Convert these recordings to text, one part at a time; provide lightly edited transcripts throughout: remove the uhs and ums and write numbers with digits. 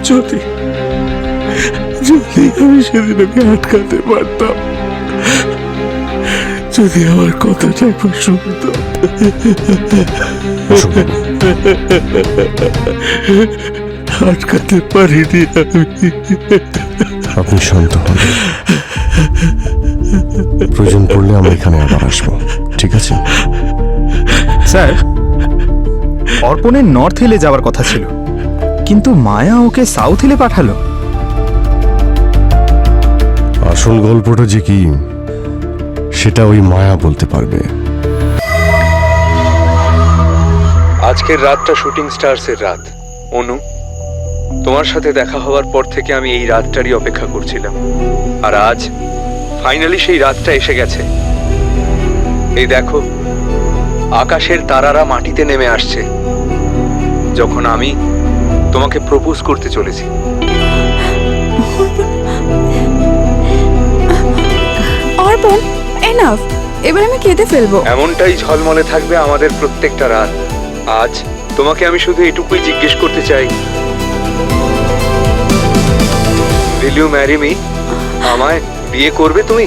যদি যদি আমি সেদিন ওকে আটকাতে পারতাম, যদি আমার কথাটা একবার শুনতো। আটকাতে পারিনি আমি। আপনি শান্ত হন, প্রয়োজন পড়লে আমরা এখানে আবার আসবো, ঠিক আছে? স্যার, অর্পণের নর্থ হিলে যাওয়ার কথা ছিল, কিন্তু মায়া ওকে সাউথ হিলে পাঠালো। আসল গল্পটা যে কি সেটা ওই মায়া বলতে পারবে। আজকের রাতটা শুটিং স্টারসের রাত। অনু, তোমার সাথে দেখা হওয়ার পর থেকে আমি এই রাতটারই অপেক্ষা করছিলাম, আর আজ ফাইনালি সেই রাতটা এসে গেছে। এই দেখো, আকাশের তারারা মাটিতে নেমে আসছে যখন আমি তোমাকে প্রপোজ করতে চলেছি। অর্পণ, এনাফ, এবার আমি কেঁদে ফেলবো। এমনটাই ঝলমলে থাকবে আমাদের প্রত্যেকটা রাত। আজ তোমাকে আমি শুধু এটুকুই জিজ্ঞেস করতে চাই, will you marry me? আমায় বিয়ে করবে তুমি?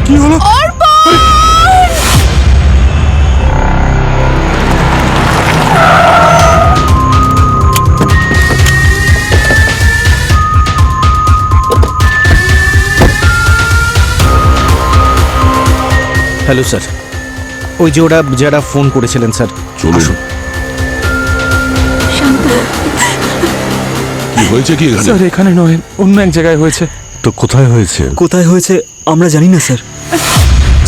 কি হলো? হ্যালো স্যার, ওই যে ওরা যারা ফোন করেছিলেন স্যার। চলুন। কি হয়েছে কি এখানে? স্যার, এখানে নয়, অন্য এক জায়গায় হয়েছে। তো কোথায় হয়েছে? কোথায় হয়েছে আমরা জানি না স্যার।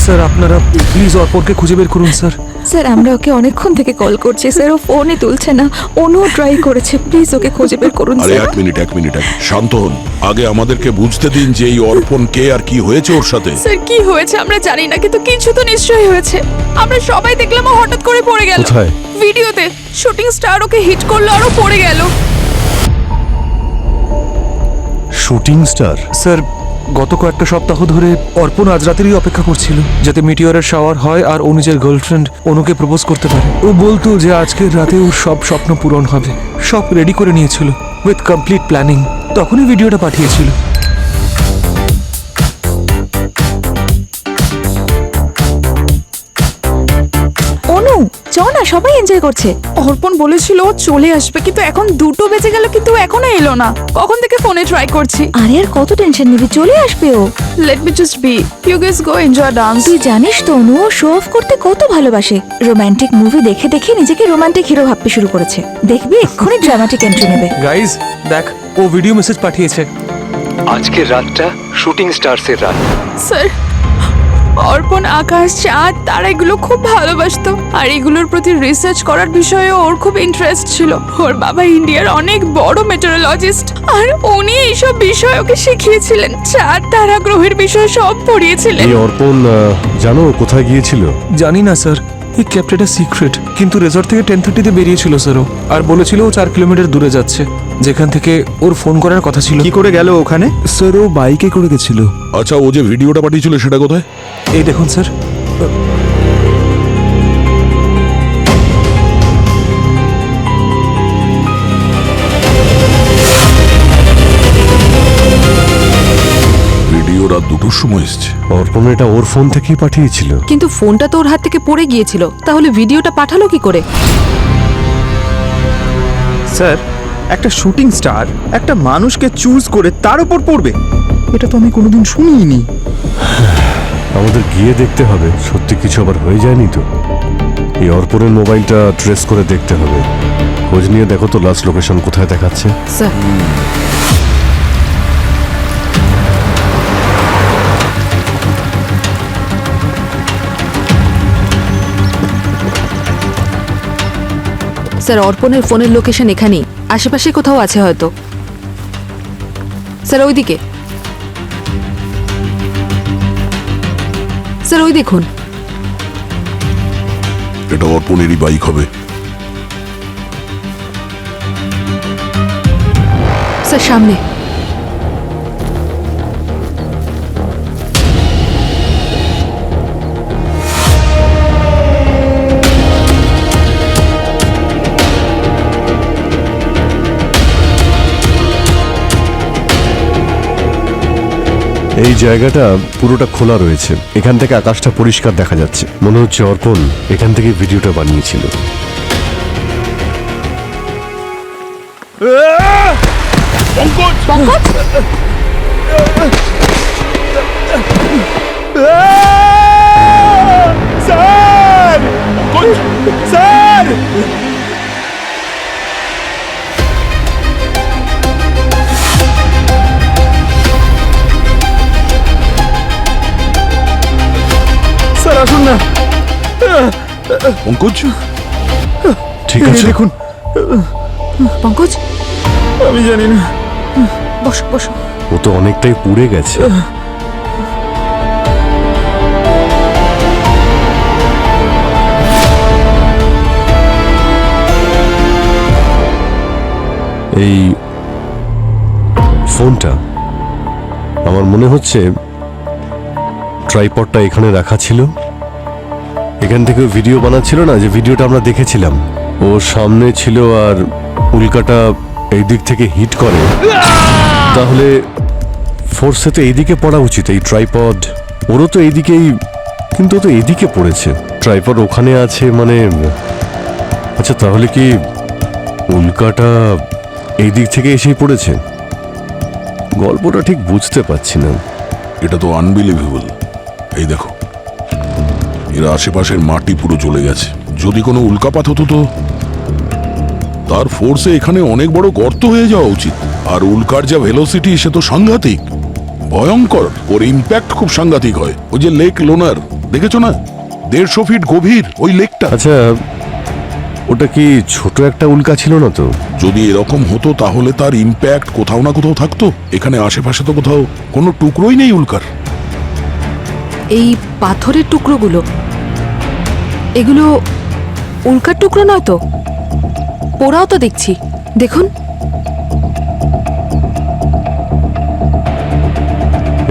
স্যার, আপনারা প্লিজ অর্পণকে খুঁজে বের করুন স্যার। স্যার, আমরা ওকে অনেকক্ষণ থেকে কল করছি স্যার, ও ফোনই তুলছে না। অনুও ট্রাই করেছে, প্লিজ ওকে খুঁজে বের করুন আরে স্যার। এক মিনিট শান্ত হন। আগে আমাদেরকে বুঝতে দিন যে এই অর্পণ কে আর কি হয়েছে ওর সাথে। স্যার, কি হয়েছে আমরা জানি না, কিন্তু কিছু তো নিশ্চয়ই হয়েছে। আমরা সবাই দেখলাম ও হঠাৎ করে পড়ে গেল। কোথায়? ভিডিওতে শুটিং স্টার ওকে হিট করলো আর ও পড়ে গেল। Shooting star? স্যার, গত কয়েকটা সপ্তাহ ধরে অর্পণ আজ রাতেরই অপেক্ষা করছিল যাতে মিটিওরের শাওয়ার হয় আর ও নিজের গার্লফ্রেন্ড অনুকে প্রপোজ করতে পারে। ও বলতো যে আজকের রাতে ওর সব স্বপ্ন পূরণ হবে। সব রেডি করে নিয়েছিল উইথ কমপ্লিট প্ল্যানিং। তখনই ভিডিওটা পাঠিয়েছিল। অনু, চ না, সবাই এনজয় করছে। অর্পণ বলেছিল ও চলে আসবে, কিন্তু এখন 2টো বেজে গেল, কিন্তু ও এখনো এলো না। কখন থেকে ফোনে ট্রাই করছি। আরে আর কত টেনশন নিবি, চলে আসবে ও। Let me just be, you guys go enjoy dance. তুই জানিস তো অনু, ও শো অফ করতে কত ভালোবাসে। রোমান্টিক মুভি দেখে দেখে নিজেকে রোমান্টিক হিরো ভাবতে শুরু করেছে। দেখবি এক্ষুনি ড্রামাটিক এন্ট্রি নেবে। গাইজ দেখ, ও ভিডিও মেসেজ পাঠিয়েছে। আজকের রাতটা শুটিং স্টারসের রাত। স্যার, অর্পণ আকাশ, চাঁদ, তারা এগুলো খুব ভালোবাসতো, আর এগুলোর প্রতি রিসার্চ করার বিষয়ে ওর খুব ইন্টারেস্ট ছিল। ওর বাবা ইন্ডিয়ার অনেক বড় মেটেরোলজিস্ট, আর উনি এইসব বিষয় ওকে শিখিয়েছিলেন। চাঁদ, তারা, গ্রহের বিষয় সব পড়িয়েছিলেন। এই অর্পণ জানো কোথায় গিয়েছিল? জানি না স্যার, ই কেপ্ট ইট আ সিক্রেট। কিন্তু রেজর্ট থেকে 10:30-তে বেরিয়েছিল স্যার ও, আর বলেছিল ও 4 কিলোমিটার দূরে যাচ্ছে, যেখান থেকে ওর ফোন করার কথা ছিল। কি করে গেল ওখানে? স্যার, ও বাইকে করে গেছিল। আচ্ছা, ও যে ভিডিওটা পাঠিয়েছিল সেটা কোথায়? এই দেখুন স্যার। ভিডিও রাত 2টোর সময় এসছে। অর্পণ এটা ওর ফোন থেকেই পাঠিয়েছিল। কিন্তু ফোনটা তো ওর হাত থেকে পড়ে গিয়েছিল, তাহলে ভিডিওটা পাঠালো কি করে? স্যার, একটা শুটিং স্টার একটা মানুষকে চুজ করে তার উপর পড়বে, এটা তো আমি কোনোদিন শুনিনি। আমাদের গিয়ে দেখতে হবে সত্যি কিছু আবার হয়ে যায়নি তো। এই অর্পণের মোবাইলটা ট্রেস করে দেখতে হবে। খোঁজ নিয়ে দেখো তো লাস্ট লোকেশন কোথায় দেখাচ্ছে। স্যার, স্যার, অর্পণের ফোনের লোকেশন এখানেই, আশেপাশে কোথাও আছে হয়তো। স্যার, ওইদিকে। স্যার, ওই দেখুন। এটা অর্পণেরই বাইক হবে। স্যার, সামনে। এই জায়গাটা পুরোটা খোলা রয়েছে, এখান থেকে আকাশটা পরিষ্কার দেখা যাচ্ছে। মনে হচ্ছে অর্পণ এখান থেকে ভিডিওটা বানিয়েছিল। পঙ্কজ স্যার আসুন না। পঙ্কজ, ঠিক আছে, দেখুন, পঙ্কজ আমি জানি না। বসো বসো। ও তো অনেকটাই পুড়ে গেছে। এই ফোনটা আমার মনে হচ্ছে ট্রাইপডটা এখানে রাখা ছিল, এখান থেকে ভিডিও বানাচ্ছিল না, যে ভিডিওটা আমরা দেখেছিলাম। ও সামনে ছিল আর উল্কাটা এই দিক থেকে হিট করে, তাহলে ফোর্সে তো এইদিকে পড়া উচিত। এই ট্রাইপড ওরও তো এইদিকেই, কিন্তু ও তো এইদিকে পড়েছে। ট্রাইপড ওখানে আছে মানে, আচ্ছা তাহলে কি উল্কাটা এই দিক থেকে এসেই পড়েছে? গল্পটা ঠিক বুঝতে পারছি না। এটা তো আনবিলিভেবল। এই দেখো, এর আশেপাশের মাটি পুরো জ্বলে গেছে। যদি কোনো উল্কাপাত হতো তো তার ফোর্সে এখানে অনেক বড় গর্ত হয়ে যাওয়া উচিত। আর উল্কার যা ভেলোসিটি সে তো সাংঘাতিক, ভয়ঙ্কর। ওর ইম্প্যাক্ট খুব সাংঘাতিক হয়। ওই যে লেক লোনার দেখেছো না, 150 ফিট গভীর ওই লেকটা। আচ্ছা ওটা কি ছোট একটা উল্কা ছিল না তো? যদি এরকম হতো তাহলে তার ইম্প্যাক্ট কোথাও না কোথাও থাকতো। এখানে আশেপাশে তো কোথাও কোনো টুকরোই নেই উল্কার। এই পাথরের টুকরোগুলো, এগুলো উল্কার টুকরো নয় তো? পোড়াও তো দেখছি, দেখুন।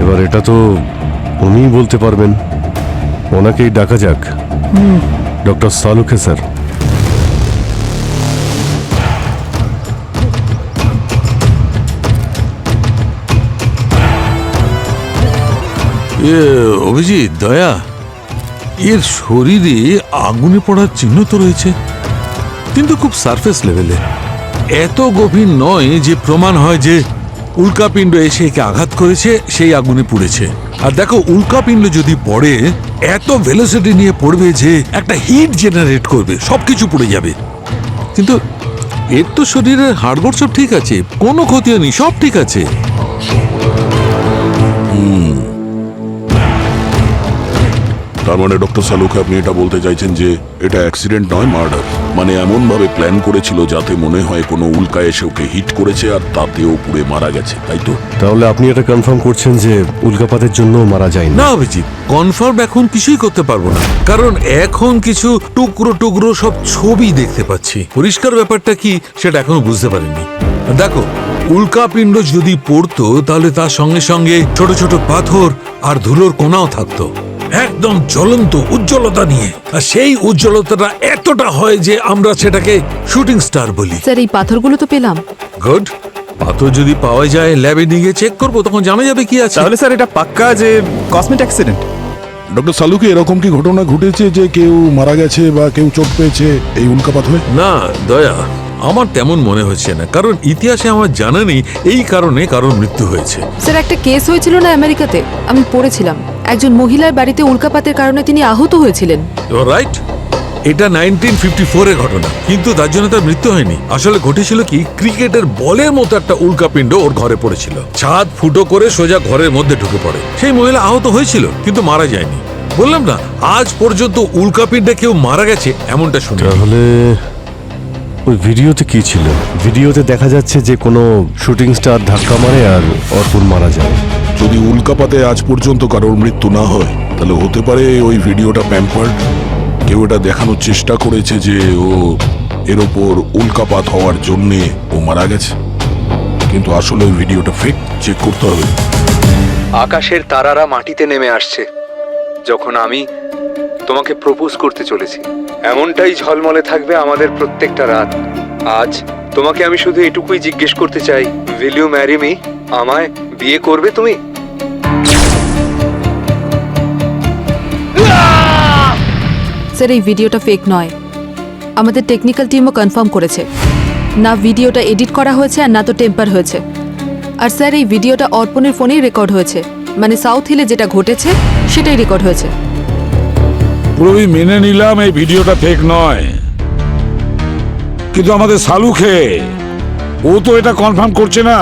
এবার এটা তো উনিই বলতে পারবেন, ওনাকেই ডাকা যাক। Doctor সালুকে sir. অভিজিৎ, দয়া, এর শরীরে আগুনে পড়ার চিহ্ন তো রয়েছে, কিন্তু খুব সারফেস লেভেলে, এত গভীর নয় যে প্রমাণ হয় যে উল্কাপিণ্ড এসে একে আঘাত করেছে, সেই আগুনে পুড়েছে। আর দেখো, উল্কাপিণ্ড যদি পড়ে এত ভেলোসিটি নিয়ে পড়বে যে একটা হিট জেনারেট করবে, সবকিছু পুড়ে যাবে। কিন্তু এর তো শরীরের হাড়গোড় সব ঠিক আছে, কোনো ক্ষতি হয়নি, সব ঠিক আছে। তার মানে ডক্টর সালুকে আপনি এটা বলতে চাইছেন যে এটা অ্যাক্সিডেন্ট নয়, মার্ডার। মানে এমন ভাবে প্ল্যান করেছিল যাতে মনে হয় কোনো উল্কা এসে ওকে হিট করেছে আর তাতেও পুড়ে মারা গেছে, তাই তো? তাহলে আপনি এটা কনফার্ম করছেন যে উল্কাপাতের জন্য মারা যায়নি? না অভিজিৎ, কনফার্ম এখন কিছুই করতে পারবো না, কারণ এখন কিছু টুকরো টুকরো সব ছবি দেখতে পাচ্ছি। পরিষ্কার ব্যাপারটা কি সেটা এখনো বুঝতে পারিনি। দেখো, উল্কাপিণ্ড যদি পড়তো তাহলে তার সঙ্গে সঙ্গে ছোট ছোট পাথর আর ধুলোর কোনাও থাকতো, একদম জ্বলন্ত উজ্জ্বলতা নিয়ে। আর সেই উজ্জ্বলতাটা এতটা হয় যে আমরা সেটাকে শুটিং স্টার বলি। স্যার এই পাথরগুলো তো পেলাম। গুড, পাথর যদি পাওয়া যায় ল্যাবে নিয়ে গিয়ে চেক করবো, তখন জানা যাবে কি আছে। তাহলে স্যার এটা পাক্কা যে কসমেট অ্যাক্সিডেন্ট। ডক্টর সালুকে এরকম কি ঘটনা ঘটেছে যে কেউ মারা গেছে বা কেউ চোট পেয়েছে এই উল্কাপাত হয়ে? না দয়া, আমার তেমন মনে হচ্ছে না, কারণ ইতিহাসে আমার জানা নেই এই কারণে কারোর মৃত্যু হয়েছে। স্যার একটা কেস হয়েছিল না আমেরিকাতে, আমি পড়েছিলাম। একজন মহিলার বাড়িতে উল্কাপাতের কারণে তিনি আহত হয়েছিলেন। রাইট, এটা 1954 এর ঘটনা, কিন্তু তার জন্য তার মৃত্যু হয়নি। আসলে ঘটেছিল কি, ক্রিকেটের বলের মতো একটা উল্কাপিণ্ড ওর ঘরে পড়েছিল, ছাদ ফুটো করে সোজা ঘরের মধ্যে ঢুকে পড়ে। সেই মহিলা আহত হয়েছিল কিন্তু মারা যায়নি। বললাম না, আজ পর্যন্ত উল্কাপিণ্ডে কেউ মারা গেছে এমনটা শুনি। তাহলে ওই ভিডিওতে কি ছিল? ভিডিওতে দেখা যাচ্ছে যে কোনো শুটিং স্টার ধাক্কা মারে আর অর্পণ মারা যায়। যদি উল্কাপাতে আজ পর্যন্ত কারোর মৃত্যু না হয় তাহলে হতে পারে ওই ভিডিওটা প্যাম্পার্ড। কেউ এটা দেখানোর চেষ্টা করেছে যে ও এর ওপর উল্কাপাত হওয়ার জন্যে ও মারা গেছে, কিন্তু আসলে ওই ভিডিওটা ফেক। চেক করতে হবে। আকাশের তারারা মাটিতে নেমে আসছে যখন আমি তোমাকে প্রপোজ করতে চলেছি। এমনটাই ঝলমলে থাকবে আমাদের প্রত্যেকটা রাত। আজ তোমাকে আমি শুধু এটুকুই জিজ্ঞেস করতে চাই, উইল ইউ ম্যারি মি? আমায় বিয়ে করবে তুমি? স্যার এই ভিডিওটা ফেক নয়। আমাদের টেকনিক্যাল টিমও কনফার্ম করেছে, না ভিডিওটা এডিট করা হয়েছে আর না তো টেম্পার হয়েছে। আর স্যার এই ভিডিওটা অর্পণের ফোনেই রেকর্ড হয়েছে, মানে সাউথ হিলে যেটা ঘটেছে সেটাই রেকর্ড হয়েছে। পুরোই মেনে নিলাম এই ভিডিওটা ফেক নয়, কিন্তু আমাদের সালুখে ও তো এটা কনফার্ম করছে না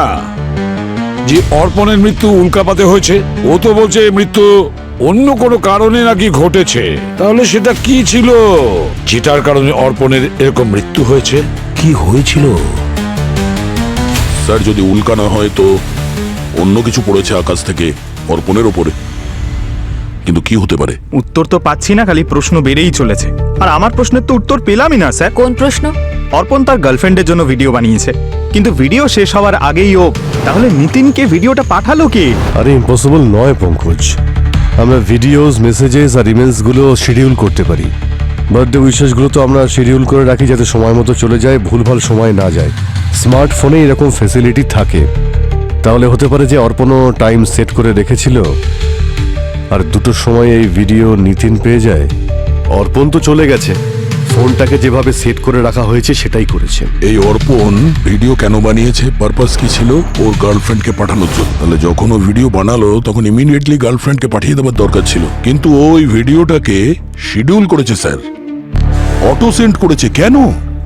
যে অর্পণের মৃত্যু উল্কাপাতে হয়েছে। ও তো বলছে এই মৃত্যু অন্য কোনো কারণে নাকি ঘটেছে। তাহলে সেটা কি ছিল যেটার কারণে অর্পণের এরকম মৃত্যু হয়েছে? কি হয়েছিল? স্যার যদি উল্কা না হয় তো অন্য কিছু পড়েছে আকাশ থেকে অর্পণের ওপরে, কিন্তু কি হতে পারে? উত্তর তো পাচ্ছি না, খালি প্রশ্ন বেড়েই চলেছে। আর আমার প্রশ্নের তো উত্তর পেলামই না স্যার। কোন প্রশ্ন? অর্পণ তার গার্লফ্রেন্ডের জন্য ভিডিও বানিয়েছে, কিন্তু ভিডিও শেষ হওয়ার আগেই ও, তাহলে নিতিনকে ভিডিওটা পাঠালো কে? আরে ইম্পসিবল নয় পঙ্কজ, আমরা ভিডিওস, মেসেজেস আর ইমেলসগুলো শিডিউল করতে পারি। বার্থডে উইশেসগুলো তো আমরা শিডিউল করে রাখি যাতে সময় মতো চলে যায়, ভুলভাল সময় না যায়। স্মার্টফোনে এরকম ফ্যাসিলিটি থাকে। তাহলে হতে পারে যে অর্পণও টাইম সেট করে রেখেছিল আর দুটোর সময় এই ভিডিও নিতিন পেয়ে যায়। অর্পণ তো চলে গেছে, ফোনটাকে যেভাবে সেট করে রাখা হয়েছে সেটাই করেছে। এই অর্পণ ভিডিও কেন বানিয়েছে, পারপাস কি ছিল? ওর গার্লফ্রেন্ডকে পাঠানোর জন্য। তাহলে যখন ও ভিডিও বানালো তখন ইমিডিয়েটলি গার্লফ্রেন্ডকে পাঠিয়ে দেওয়ার দরকার ছিল, কিন্তু ওই ভিডিওটাকে শিডিউল করেছে স্যার, অটো সেন্ড করেছে। কেন?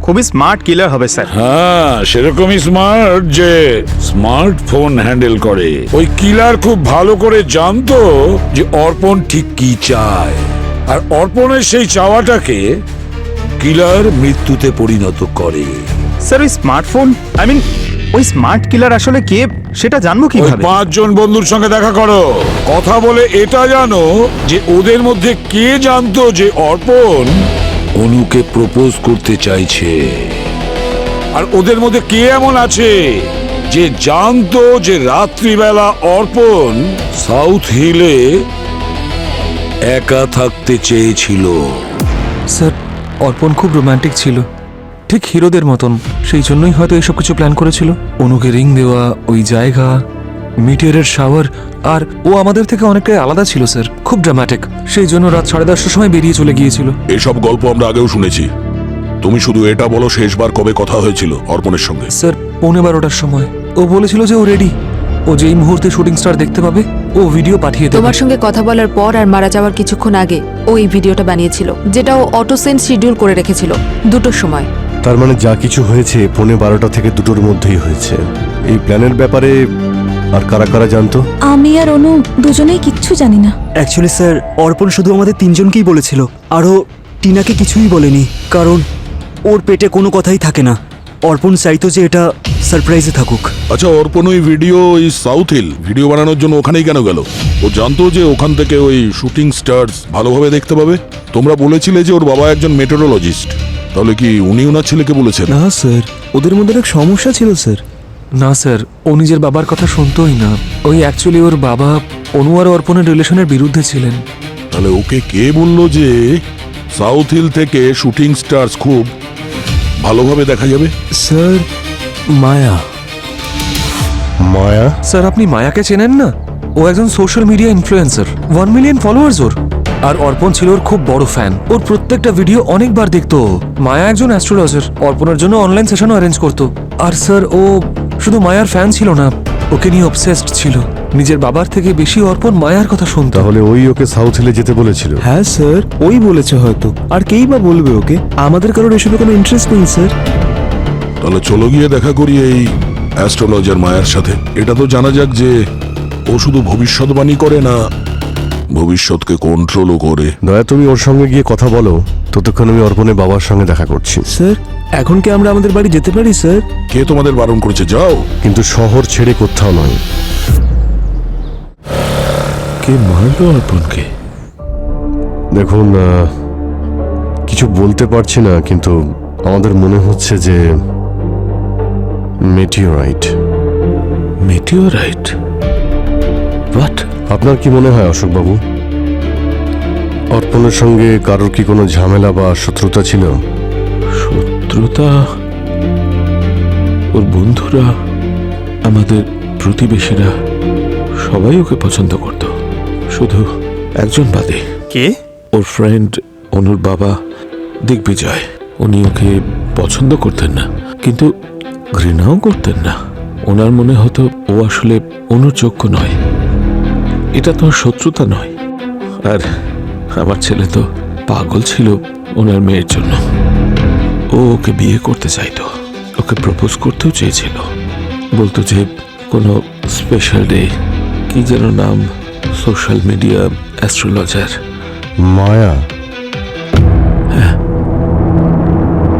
খুবই স্মার্ট কিলার হবে স্যার। হ্যাঁ, সেরকমই স্মার্ট যে স্মার্টফোন হ্যান্ডেল করে। ওই কিলার খুব ভালো করে জানতো যে অর্পণ ঠিক কি চায়, আর অর্পণের সেই চাওয়াটাকে কিলার মৃত্যুতে পরিণত করে। স্যার ওই স্মার্টফোন, ওই স্মার্ট কিলার আসলে কে সেটা জানবো ওই কিভাবে? 5 জন বন্ধুর সঙ্গে দেখা করো, কথা বলে এটা জানো যে ওদের মধ্যে কে জানতো যে অর্পণ অনুকে প্রপোজ করতে চাইছে, আর ওদের মধ্যে কে এমন আছে যে জানতো যে রাত্রিবেলা অর্পণ সাউথ হিলে একা থাকতে চেয়েছিল। স্যার অর্পণ খুব রোমান্টিক ছিল, ঠিক হিরোদের মতন। সেই জন্যই হয়তো এসব কিছু প্ল্যান করেছিল। অনুকে রিং দেওয়া, ওই জায়গা, মিটিয়ারের শাওয়ার, আর ও আমাদের থেকে অনেকটাই আলাদা ছিল স্যার, খুব ড্রামাটিক। সেই জন্য রাত 10:30টার সময় বেরিয়ে চলে গিয়েছিল। এসব গল্প আমরা আগেও শুনেছি। তুমি শুধু এটা বলো শেষবার কবে কথা হয়েছিল অর্পণের সঙ্গে? স্যার 11:15টার সময়। ও বলেছিল যে ও রেডি, ও যেই মুহূর্তে শুটিং স্টার দেখতে পাবে ও ভিডিও পাঠিয়ে দেবে। তোমার সঙ্গে কথা বলার পর আর মারা যাওয়ার কিছুক্ষণ আগে ও এই ভিডিওটা বানিয়েছিল, যেটা ও অটো সেন্ড শিডিউল করে রেখেছিল 2টোর সময়। তার মানে যা কিছু হয়েছে 12:15 থেকে 2টোর মধ্যেই হয়েছে। এই প্ল্যানের ব্যাপারে আর কারা কারা জানতো? আমি আর অনু দুজনেই কিচ্ছু জানি না। অ্যাকচুয়ালি স্যার অর্পণ শুধু আমাদের তিনজনকেই বলেছিল, আরও টিনাকে কিছুই বলেনি, কারণ ওর পেটে কোনো কথাই থাকে না। অর্পণ চাইতো যে এটা সারপ্রাইজে থাকুক। আচ্ছা, অর্পণ ওই ভিডিও ওই সাউথ হিল ভিডিও বানানোর জন্য ওখানেই কেন গেল? ও জানতো যে ওখান থেকে ওই শুটিং স্টারস ভালোভাবে দেখতে পাবে। তোমরা বলেছিলে যে ওর বাবা একজন মেটেরোলজিস্ট, তাহলে কি উনি ওনার ছেলেকে বলেছেন? না স্যার, ওদের মধ্যে এক সমস্যা ছিল স্যার। না স্যার, ও নিজের বাবার কথা শুনতোই না। ওই অ্যাকচুয়ালি ওর বাবা অনু আর অর্পণের রিলেশনের বিরুদ্ধে ছিলেন। তাহলে ওকে কে বললো যে সাউথ হিল থেকে শুটিং স্টারস খুব ভালোভাবে দেখা যাবে? স্যার মায়া। মায়া? স্যার আপনি মায়াকে চেনেন না? ও একজন social media influencer, 1 million followers ওর। আর অর্পণ ছিল ওর খুব বড় ফ্যান, ওর প্রত্যেকটা ভিডিও অনেকবার দেখতো। মায়া একজন অ্যাস্ট্রোলজার, অর্পণের জন্য অনলাইন সেশনও অ্যারেঞ্জ করতো। আর স্যার ও শুধু মায়ার ফ্যান ছিল না, ওকে নিয়ে অবসেসড ছিল। নিজের বাবার থেকে বেশি অর্পণ মায়ার কথা শুনতো। তাহলে ওই ওকে সাউথ হিলে যেতে বলেছিল? হ্যাঁ স্যার, ওই বলেছে হয়তো, আর কেই বা বলবে ওকে? আমাদের কারোর এসবে কোনো ইন্টারেস্ট নেই স্যার। তাহলে চলো গিয়ে দেখা করি এই অ্যাস্ট্রোলজার মায়ার সাথে। এটা তো জানা যাক যে ও শুধু ভবিষ্যৎবাণী করে না, ভবিষ্যৎকে কন্ট্রোলও করে। দয়া তুমি ওর সঙ্গে গিয়ে কথা বলো, ততক্ষণ আমি অর্পণের বাবার সঙ্গে দেখা করছি। স্যার এখন কি আমরা আমাদের বাড়ি যেতে পারি স্যার? কে তোমাদের বারণ করেছে? যাও। কিন্তু শহর ছেড়ে কোথাও নয়। কে মারলো অর্পণকে? দেখুন, কিছু বলতে পারছি না, কিন্তু আমাদের মনে হচ্ছে যে মেটিওরাইট। মেটিওরাইট? হোয়াট? আপনার কি মনে হয় অশোকবাবু, অর্পণের সঙ্গে কারোর কি কোনো ঝামেলা বা শত্রুতা ছিল? শত্রুতা? ওর বন্ধুরা, আমাদের প্রতিবেশীরা সবাই ওকে পছন্দ করত, শুধু একজন বাদে। কে? ওর ফ্রেন্ড অনুর বাবা দিগ্বিজয়, উনি ওকে পছন্দ করতেন না, কিন্তু ঘৃণাও করতেন না। ওনার মনে হতো ও আসলে অনুর যোগ্য নয়, এটা তো আর শত্রুতা নয়। আর আমার ছেলে তো পাগল ছিল ওনার মেয়ের জন্য। ও ওকে বিয়ে করতে চাইতো, ওকে প্রপোজ করতেও চেয়েছিল। বলতো যে কোনো স্পেশাল ডে, কি যেন নাম, সোশ্যাল মিডিয়া অ্যাস্ট্রোলজার মায়া।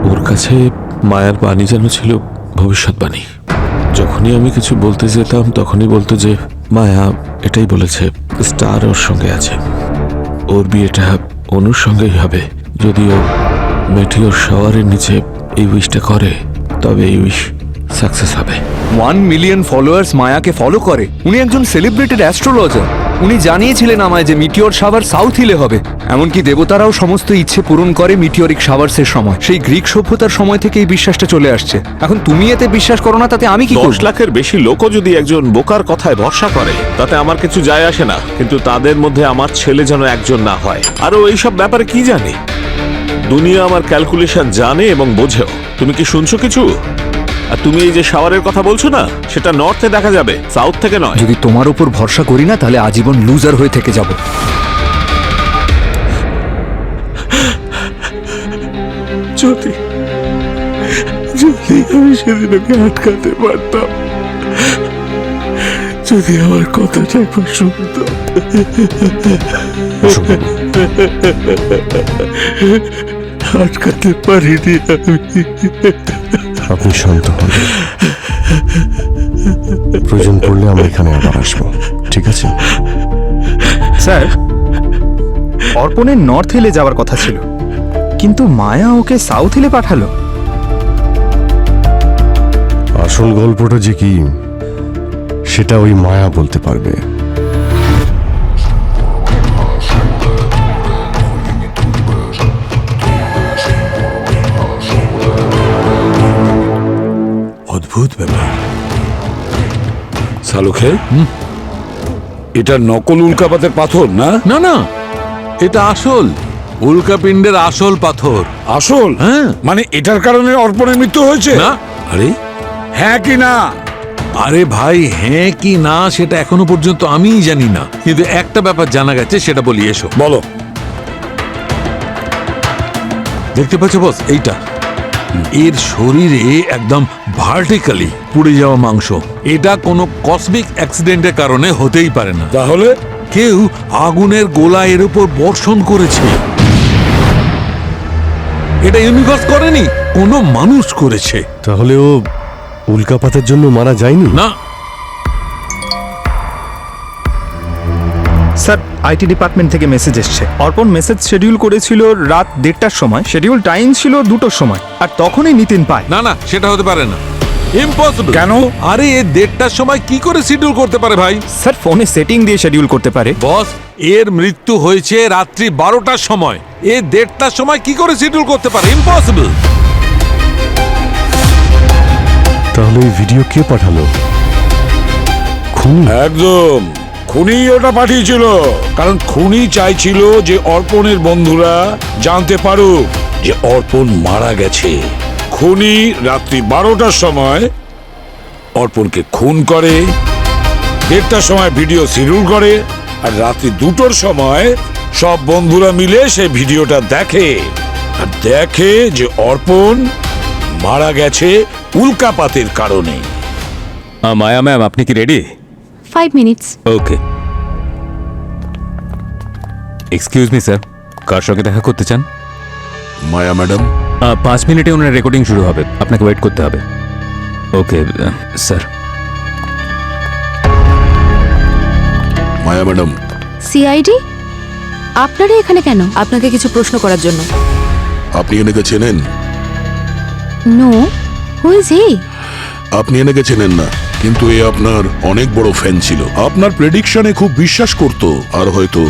ওর কাছে মায়ার বাণী যেন ছিল ভবিষ্যৎবাণী। যখনই আমি কিছু বলতে যেতাম তখনই বলতো যে মায়া এটাই বলেছে, স্টার ওর সঙ্গে আছে, ওর বিয়েটা অনুর সঙ্গেই হবে। যদিও মেটিওর শাওয়ারের নিচে এই উইশটা করে, তবে এই উইশ সাকসেস হবে। 1 মিলিয়ন ফলোয়ার্স মায়াকে ফলো করে। উনি একজন সেলিব্রেটেড অ্যাস্ট্রোলজার। উনি জানিয়েছিলেন আমায় যে মিটিওর শাওয়ার সাউথ হিলে হবে। এমনকি দেবতারাও সমস্ত ইচ্ছে পূরণ করে মিটিওরিক শাওয়ার্সের সময়। সেই গ্রিক সভ্যতার সময় থেকে এই বিশ্বাসটা চলে আসছে। এখন তুমি এতে বিশ্বাস করো না, তাতে আমি কি করব? 10 লাখের বেশি লোকও যদি একজন বোকার কথায় ভরসা করে, তাতে আমার কিছু যায় আসে না। কিন্তু তাদের মধ্যে আমার ছেলে যেন একজন না হয়। আরও এইসব ব্যাপারে কি জানি? দুনিয়া আমার ক্যালকুলেশন জানে এবং বোঝেও। তুমি কি শুনছো কিছু? আর তুমি এই যে শাওয়ারের কথা বলছো না, সেটা নর্থে দেখা যাবে, সাউথ থেকে নয়। যদি তোমার উপর ভরসা করি না, তাহলে আজীবন লুজার হয়ে থেকে যাব। যদি আমি সেদিন ওকে আটকাতে পারতাম, যদি আমার কথাটা একবার শুনতো। আটকাতে পারিনি আমি। আপনি শান্ত হন, প্রয়োজন পড়লে আমরা এখানে আবার আসবো, ঠিক আছে? স্যার, অর্পণের নর্থ হিলে যাওয়ার কথা ছিল, কিন্তু মায়া ওকে সাউথ হিলে পাঠালো। আসল গল্পটা যে কি সেটা ওই মায়া বলতে পারবে। অদ্ভুত ব্যাপার। সালুখে, এটা নকল উল্কাপাতের পাথর না? না না, এটা আসল উল্কাপিণ্ডের আসল পাথর। আসল? হ্যাঁ। মানে এটার কারণে অর্পণের মৃত্যু হয়েছে? না। আরে হ্যাঁ কি না? আরে ভাই, হ্যাঁ কি না সেটা এখনো পর্যন্ত আমিই জানি না, কিন্তু একটা ব্যাপার জানা গেছে, সেটা বলি, এসো। বলো। দেখতে পাচ্ছ বস, এইটা এর শরীরে একদম ভার্টিক্যালি পুড়ে যাওয়া মাংস। এটা কোনো কসমিক অ্যাক্সিডেন্টের কারণে হতেই পারে না। তাহলে কেউ আগুনের গোলা এর উপর বর্ষণ করেছে। এটা ইউনিভার্স করেনি, কোনো মানুষ করেছে। তাহলে ও উল্কাপাতের জন্য মারা যায়নি? না। স্যার, আইটি ডিপার্টমেন্ট থেকে মেসেজ এসছে। অর্পণ মেসেজ শিডিউল করেছিল রাত 1:30টার সময়, শিডিউল টাইম ছিল 2টোর সময়, আর তখনই নিতিন পায়। না না, সেটা হতে পারে না, ইম্পসিবল। কেন? আরে এ 1:30টার সময় কি করে শিডিউল করতে পারে ভাই? স্যার, ফোনে সেটিং দিয়ে শিডিউল করতে পারে। বস, এর মৃত্যু হয়েছে রাত্রি 12টার সময়। এ 1:30টার সময় কি করে শিডিউল করতে পারে? ইম্পসিবল। তাহলে এই ভিডিও কে পাঠালো? খুনি? একদম খুনি ওটা পাঠিয়েছিল, কারণ খুনি চাইছিল যে অর্পণের বন্ধুরা জানতে পারুক যে অর্পণ মারা গেছে। খুনি রাত্রি 12টার সময় অর্পণকে খুন করে, 1:30টার সময় ভিডিও শিডিউল করে, আর রাত্রি 2টোর সময় সব বন্ধুরা মিলে সেই ভিডিওটা দেখে, আর দেখে যে অর্পণ মারা গেছে উল্কাপাতের কারণে। মায়া ম্যাম, আপনি কি রেডি? 5 মিনিটস। ওকে। এক্সকিউজ মি স্যার, কার সঙ্গে দেখা করতে চান? মায়া ম্যাডাম। 5 মিনিটে ওনার রেকর্ডিং শুরু হবে, আপনাকে ওয়েট করতে হবে। Okay sir. Maya madam. CID, আপনারা এখানে কেন? আপনাকে কিছু প্রশ্ন করার জন্য। আপনি এনেকে চেনেন? No, who is he? আপনি এনেকে চেনেন না, কিন্তু এ আপনার অনেক বড় ফ্যান ছিল। আপনার প্রেডিকশনে খুব বিশ্বাস করত, আর হয়তো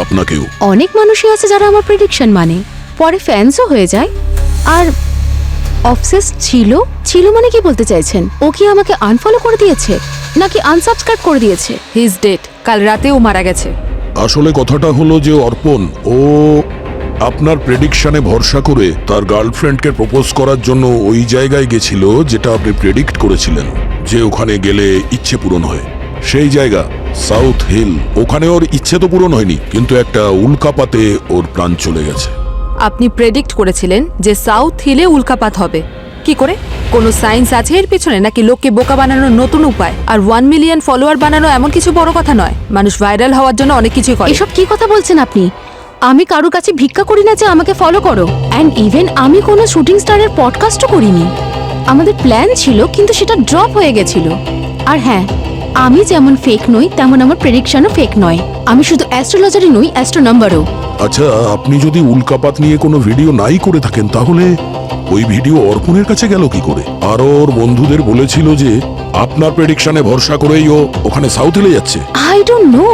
আপনাকেও। অনেক মানুষই আছে যারা আমার প্রেডিকশন মানে, পরে ফ্যান্সও হয়ে যায়। আর অবসেস ছিল মানে কি বলতে চাইছেন? ও কি আমাকে আনফলো করে দিয়েছে নাকি আনসাবস্ক্রাইব করে দিয়েছে? He is dead. কাল রাতে ও মারা গেছে। আসলে কথাটা হলো যে অর্পণ, ও আপনার প্রেডিকশনে ভরসা করে তার গার্লফ্রেন্ডকে প্রপোজ করার জন্য ওই জায়গায় গেছিল যেটা আপনি প্রেডিক্ট করেছিলেন যে ওখানে গেলে ইচ্ছে পূরণ হয়। সেই জায়গা সাউথ হিল। ওখানে ওর ইচ্ছে তো পূরণ হয়নি, কিন্তু একটা উল্কাপাতে ওর প্রাণ চলে গেছে। আপনি প্রেডিক্ট করেছিলেন যে সাউথ হিলে উল্কাপাত হবে। কি করে? কোনো সায়েন্স আছে এর পিছনে, নাকি লোককে বোকা বানানোর নতুন উপায়? আর 1 মিলিয়ন ফলোয়ার বানানো এমন কিছু বড় কথা নয়। মানুষ ভাইরাল হওয়ার জন্য অনেক কিছুই করে। এসব কি কথা বলছেন আপনি? আমি কারোর কাছে ভিক্ষা করি না যে আমাকে ফলো করো। অ্যান্ড ইভেন আমি কোনো শুটিং স্টারের পডকাস্টও করিনি। আমাদের প্ল্যান ছিল, কিন্তু সেটা ড্রপ হয়ে গেছিল। আর হ্যাঁ, আমি যেমন ফেক নই তেমন আমার প্রেডিকশনও ফেক নয়। আমি শুধু অ্যাস্ট্রোলজারই নই, অ্যাস্ট্রো নাম্বারও। আচ্ছা, আপনি যদি উল্কাপাত নিয়ে কোনো ভিডিও নাই করে থাকেন, তাহলে ওই ভিডিও অর্পণের কাছে গেল কি করে? আর ওর বন্ধুদের বলেছিল যে আপনার প্রেডিকশনে ভরসা করেই ও ওখানে সাউথ হিলে যাচ্ছে। I don't know.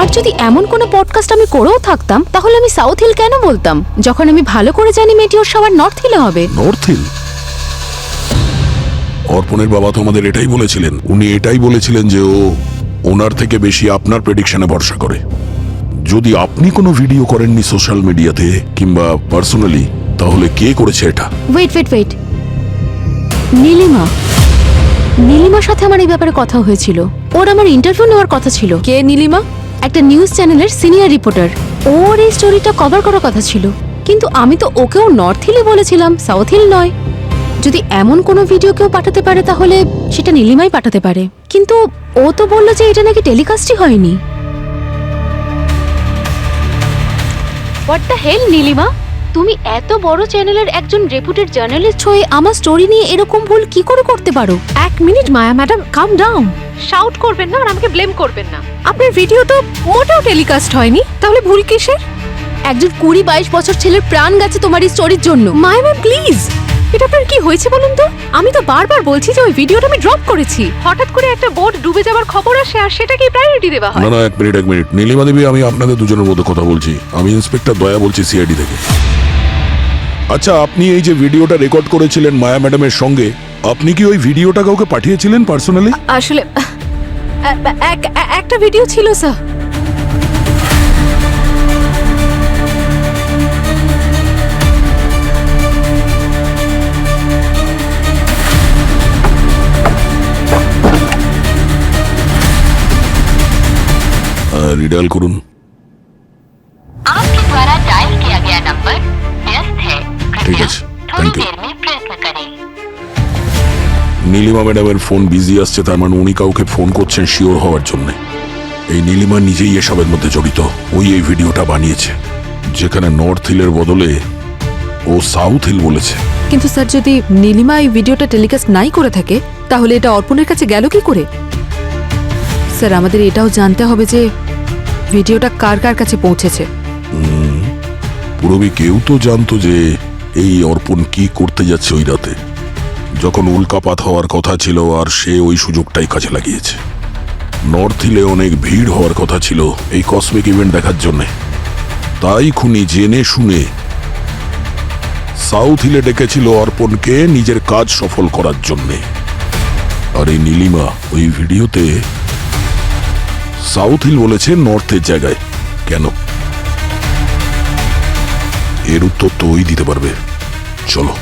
আর যদি এমন কোনো পডকাস্ট আমি করেও থাকতাম, তাহলে আমি সাউথ হিল কেন বলতাম, যখন আমি ভালো করে জানি মেটিওর সবার নর্থ হিলে হবে। North hill? অর্পণের বাবা তো আমাদের এটাই বলেছিলেন। উনি এটাই বলেছিলেন যে ও ওনার থেকে বেশি আপনার প্রেডিকশনে ভরসা করে। যদি আপনি কোনো ভিডিও করেননি সোশ্যাল মিডিয়াতে কিংবা পার্সোনালি, তাহলে কে করেছে এটা? ওয়েট। নীলিমা। নীলিমার সাথে আমার এই ব্যাপারে কথা হয়েছিল। ওর আমার ইন্টারভিউ নেওয়ার কথা ছিল। কে নীলিমা? একটা নিউজ চ্যানেলের সিনিয়র রিপোর্টার। ওর এই স্টোরিটা কভার করার কথা ছিল, কিন্তু আমি তো ওকেও নর্থ হিলে বলেছিলাম, সাউথ হিল নয়। যদি এমন কোনো ভিডিও কেউ পাঠাতে পারে, তাহলে সেটা নীলিমাই পাঠাতে পারে। কিন্তু ও তো বললো যে এটা নাকি টেলিকাস্টই হয়নি। হোয়াট দ্য হেল নীলিমা, তুমি এত বড় চ্যানেলের একজন রেপুটেড জার্নালিস্ট হয়ে আমার স্টোরি নিয়ে এরকম ভুল কি করে করতে পারো? এক মিনিট মায়া ম্যাডাম, কাম ডাউন। শাউট করবেন না আর আমাকে ব্লেম করবেন না। আপনার ভিডিও তো মোটেও টেলিকাস্ট হয়নি, তাহলে ভুল কিসের? একজন 20-22 বছর ছেলের প্রাণ গেছে তোমার এই স্টোরির জন্য। মায়া ম্যাম প্লিজ, এটা আপনার কি হয়েছে বলুন তো? আমি তো বারবার বলছি যে ওই ভিডিওটা আমি ড্রপ করেছি। হঠাৎ করে একটা বোট ডুবে যাওয়ার খবর আসে, আর সেটাকে প্রায়োরিটি দেওয়া হয়। না, এক মিনিট। নীলিমা দেবী, আমি আপনাদের দুজনের মধ্যে কথা বলছি। আমি ইন্সপেক্টর দয়া বলছি, সিআইডি থেকে। আচ্ছা, আপনি এই যে ভিডিওটা রেকর্ড করেছিলেন মায়া ম্যাডামের সঙ্গে, আপনি কি ওই ভিডিওটা কাউকে পাঠিয়েছিলেন পার্সোনালি? আসলে একটা ভিডিও ছিল স্যার। রিডাল করুন। आपके द्वारा डायल किया गया नंबर व्यस्त है। ঠিক कृपया আছে, थोड़ी থ্যাংক ইউ। देर में प्रयत्न करें। নীলিমা ম্যাডামের ফোন বিজি আসছে, তার মানে উনি কাউকে ফোন করছেন শিওর হওয়ার জন্য। এই নীলিমা নিজেই এসবের মধ্যে জড়িত। ওই এই ভিডিওটা বানিয়েছে, যেখানে নর্থ হিলের বদলে ও সাউথ হিল বলেছে। কিন্তু স্যার, যদি নীলিমা এই ভিডিওটা টেলিকাস্ট নাই করে থাকে, তাহলে এটা অর্পণের কাছে গেল কি করে? স্যার, আমাদের এটাও জানতে হবে যে ভিডিওটা কার কার কাছে পৌঁছেছে। পুরবি কেউ তো জানতো যে এই অর্পণ কি করতে যাচ্ছে ওই রাতে, যখন উল্কাপাত হওয়ার কথা ছিল, আর সে ওই সুযোগটাই কাজে লাগিয়েছে। নর্থ হিলে অনেক ভিড় হওয়ার কথা ছিল এই কসমিক ইভেন্ট দেখার জন্য, তাই খুনি জেনে শুনে সাউথ হিলে ডেকেছিল অর্পণকে নিজের কাজ সফল করার জন্যে। আর এই নীলিমা ওই ভিডিওতে সাউথ হিল বলেছে নর্থের জায়গায়। কেন? এর উত্তর তো ওই দিতে পারবে। চলো।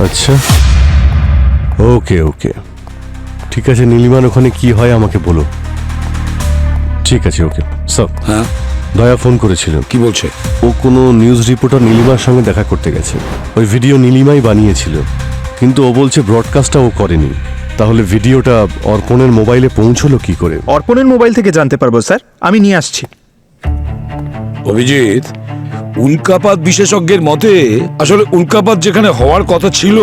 আচ্ছা, ওকে, ঠিক আছে। নীলিমার ওখানে কি হয় আমাকে বলো। ঠিক আছে, ওকে স্যার। হ্যাঁ, দয়া ফোন করেছিল। কি বলছে? ও কোনো নিউজ রিপোর্টার নীলিমার সঙ্গে দেখা করতে গেছে। ওই ভিডিও নীলিমাই বানিয়েছিল, কিন্তু ও বলছে ব্রডকাস্টটা ও করেনি। তাহলে ভিডিওটা অর্পণের মোবাইলে পৌঁছলো কি করে? অর্পণের মোবাইল থেকে জানতে পারবো স্যার, আমি নিয়ে আসছি। অভিজিৎ, উল্কাপাত বিশেষজ্ঞের মতে আসলে উল্কাপাত যেখানে হওয়ার কথা ছিল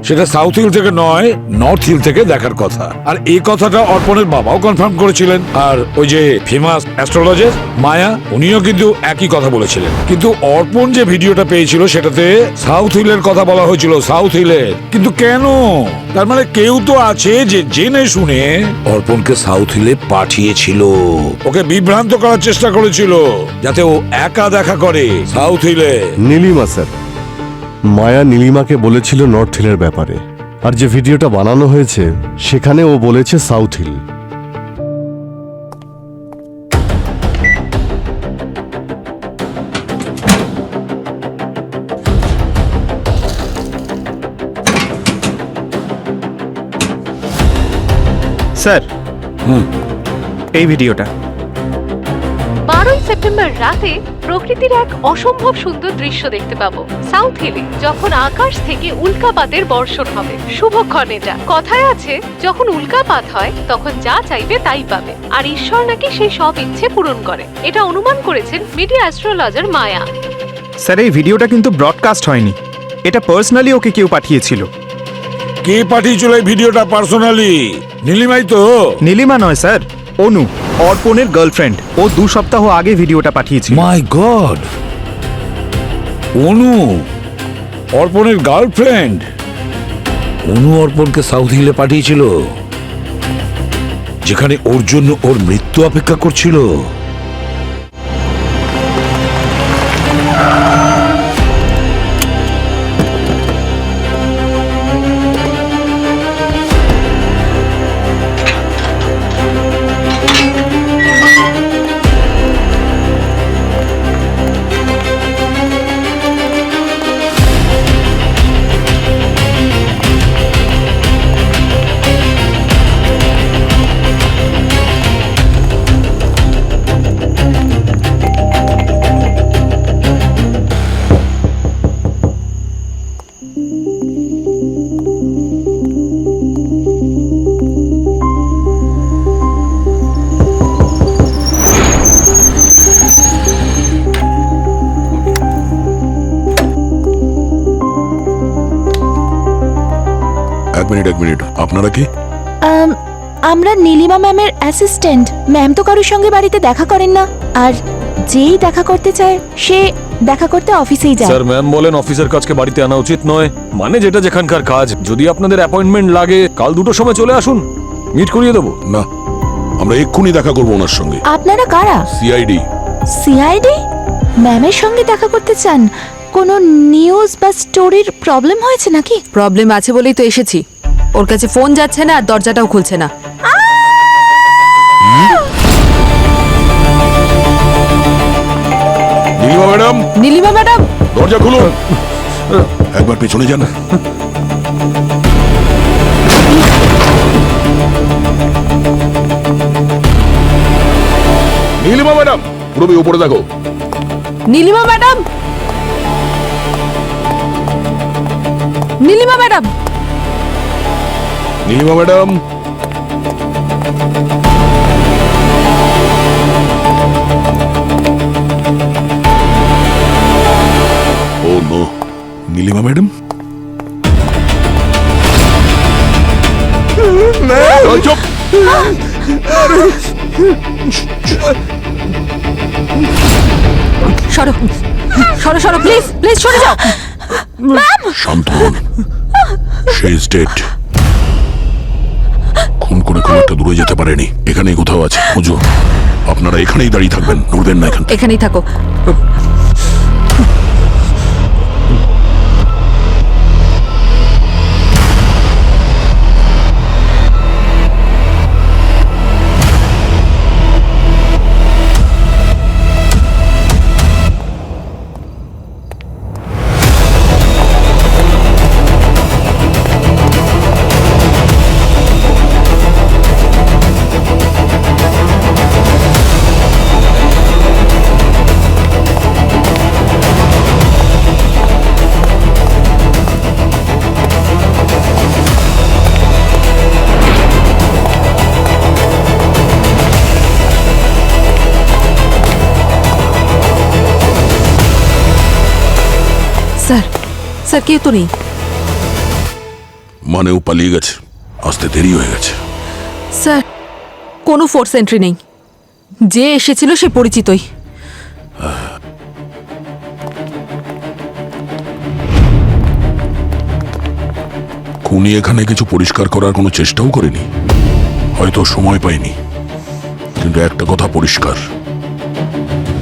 সেটা সাউথ হিল থেকে নয়, নর্থ হিল থেকে দেখার কথা। আর এই কথাটা অর্পণের বাবাও কনফার্ম করেছিলেন। আর ওই যে ফেমাস অ্যাস্ট্রোলজার মায়া, উনিও কিন্তু একই কথা বলেছিলেন। কিন্তু অর্পণ যে ভিডিওটা পেয়েছিল সেটাতে সাউথ হিলের কথা বলা হয়েছিল, সাউথ হিলের। কিন্তু কেন? তার মানে কেউ তো আছে যে জেনে শুনে অর্পণকে সাউথ হিলে পাঠিয়েছিল, ওকে বিভ্রান্ত করার চেষ্টা করেছিল, যাতে ও একা দেখা করে সাউথ হিলে। নীলিমা স্যার, মায়া নীলিমাকে বলেছিল নর্থ হিলের ব্যাপারে, আর যে ভিডিওটা বানানো হয়েছে সেখানে ও বলেছে সাউথ হিল। স্যার এই ভিডিওটা 12ই সেপ্টেম্বর রাতে প্রকৃতির এক অসম্ভব সুন্দর দৃশ্য দেখতে পাবো সাউথ হিলে, যখন আকাশ থেকে উল্কাপাতের বর্ষণ হবে। শুভক্ষণ এটা। কথায় আছে, যখন উল্কাপাত হয় তখন যা চাইবে তাই পাবে, আর ঈশ্বর নাকি সেই সব ইচ্ছে পূরণ করে। এটা অনুমান করেছেন মিডিয়া অ্যাস্ট্রোলজার মায়া। স্যার এই ভিডিওটা কিন্তু ব্রডকাস্ট হয়নি, এটা পার্সোনালি ওকে কেউ পাঠিয়েছিল। কে পাঠিয়েছিল এই ভিডিওটা পার্সোনালি? নীলিমাই তো? নীলিমা নয় স্যার, অনু, অর্পণের গার্লফ্রেন্ড। ও 2 সপ্তাহ আগে ভিডিওটা পাঠিয়েছিল। মাই গড, অনু অর্পণের গার্লফ্রেন্ড? অনু অর্পণকে সাউথ হিলে পাঠিয়েছিল, যেখানে ওর জন্য ওর মৃত্যু অপেক্ষা করছিল। এক মিনিট, আপনারা কি? আমরা নীলিমা ম্যামের অ্যাসিস্ট্যান্ট। ম্যাম তো কারোর সঙ্গে বাড়িতে দেখা করেন না, আর যেই দেখা করতে চায় সে দেখা করতে অফিসেই যায়। স্যার, ম্যাম বলেন অফিসের কাজকে বাড়িতে আনা উচিত নয়, মানে যেটা যেখানকার কাজ। যদি আপনাদের অ্যাপয়েন্টমেন্ট লাগে কাল 2টোর সময় চলে আসুন, মিট করিয়ে দেবো। না, আমরা এক্ষুনি দেখা করবো ওনার সঙ্গে। আপনারা কারা? সিআইডি। সিআইডি? ম্যামের সঙ্গে দেখা করতে চান? কোনো নিউজ বা স্টোরির প্রবলেম হয়েছে নাকি? প্রবলেম আছে বলেই তো এসেছি। ওর কাছে ফোন যাচ্ছে না আর দরজাটাও খুলছে না। নীলিমা ম্যাডাম, নীলিমা ম্যাডাম, দরজা খুলুন। একবার পেছনে যান। নীলিমা ম্যাডাম, পুরোপুরি উপরে দেখো। Nilima madam, Nilima madam, Nilima madam. Oh no, Nilima madam. চুপ। সরো সরো সরো, প্লিজ প্লিজ সরে যাও। শান্ত হন, সে ইজ ডেড। খুন করে খুব একটা দূরে যেতে পারেনি, এখানেই কোথাও আছে, খুঁজো। আপনারা এখানেই দাঁড়িয়ে থাকবেন, নড়বেন না এখান থেকে। এখানেই থাকো। স্যার, স্যার কেউ তো নেই। মানে ও পালিয়ে গেছে, আসতে দেরি হয়ে গেছে। স্যার, কোনো ফোর্স এন্ট্রি নেই, যে এসেছিল সে পরিচিতই। খুনি এখানে কিছু পরিষ্কার করার কোনো চেষ্টাও করেনি, হয়তো সময় পায়নি। কিন্তু একটা কথা পরিষ্কার,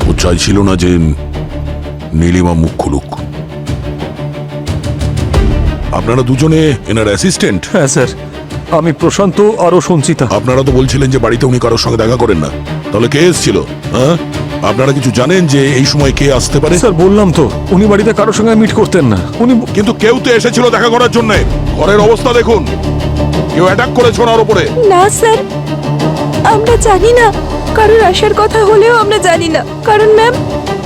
ও চাইছিল না যে নীলিমা মুখ খুলুক। আপনারা দুজনে এনার অ্যাসিস্ট্যান্ট? হ্যাঁ স্যার, আমি প্রশান্ত আরও সঞ্চিতা। আপনারা তো বলছিলেন যে বাড়িতে উনি কারোর সঙ্গে দেখা করেন না, তাহলে কে এসেছিল? হ্যাঁ, আপনারা কিছু জানেন যে এই সময় কে আসতে পারে? স্যার বললাম তো, উনি বাড়িতে কারোর সঙ্গে মিট করতেন না। উনি কিন্তু কেউ তো এসেছিল দেখা করার জন্য। ঘরের অবস্থা দেখুন, কেউ অ্যাটাক করেছে ওনার উপরে? না স্যার, আমরা জানি না। কারোর আসার কথা হলেও আমরা জানি না, কারণ ম্যাম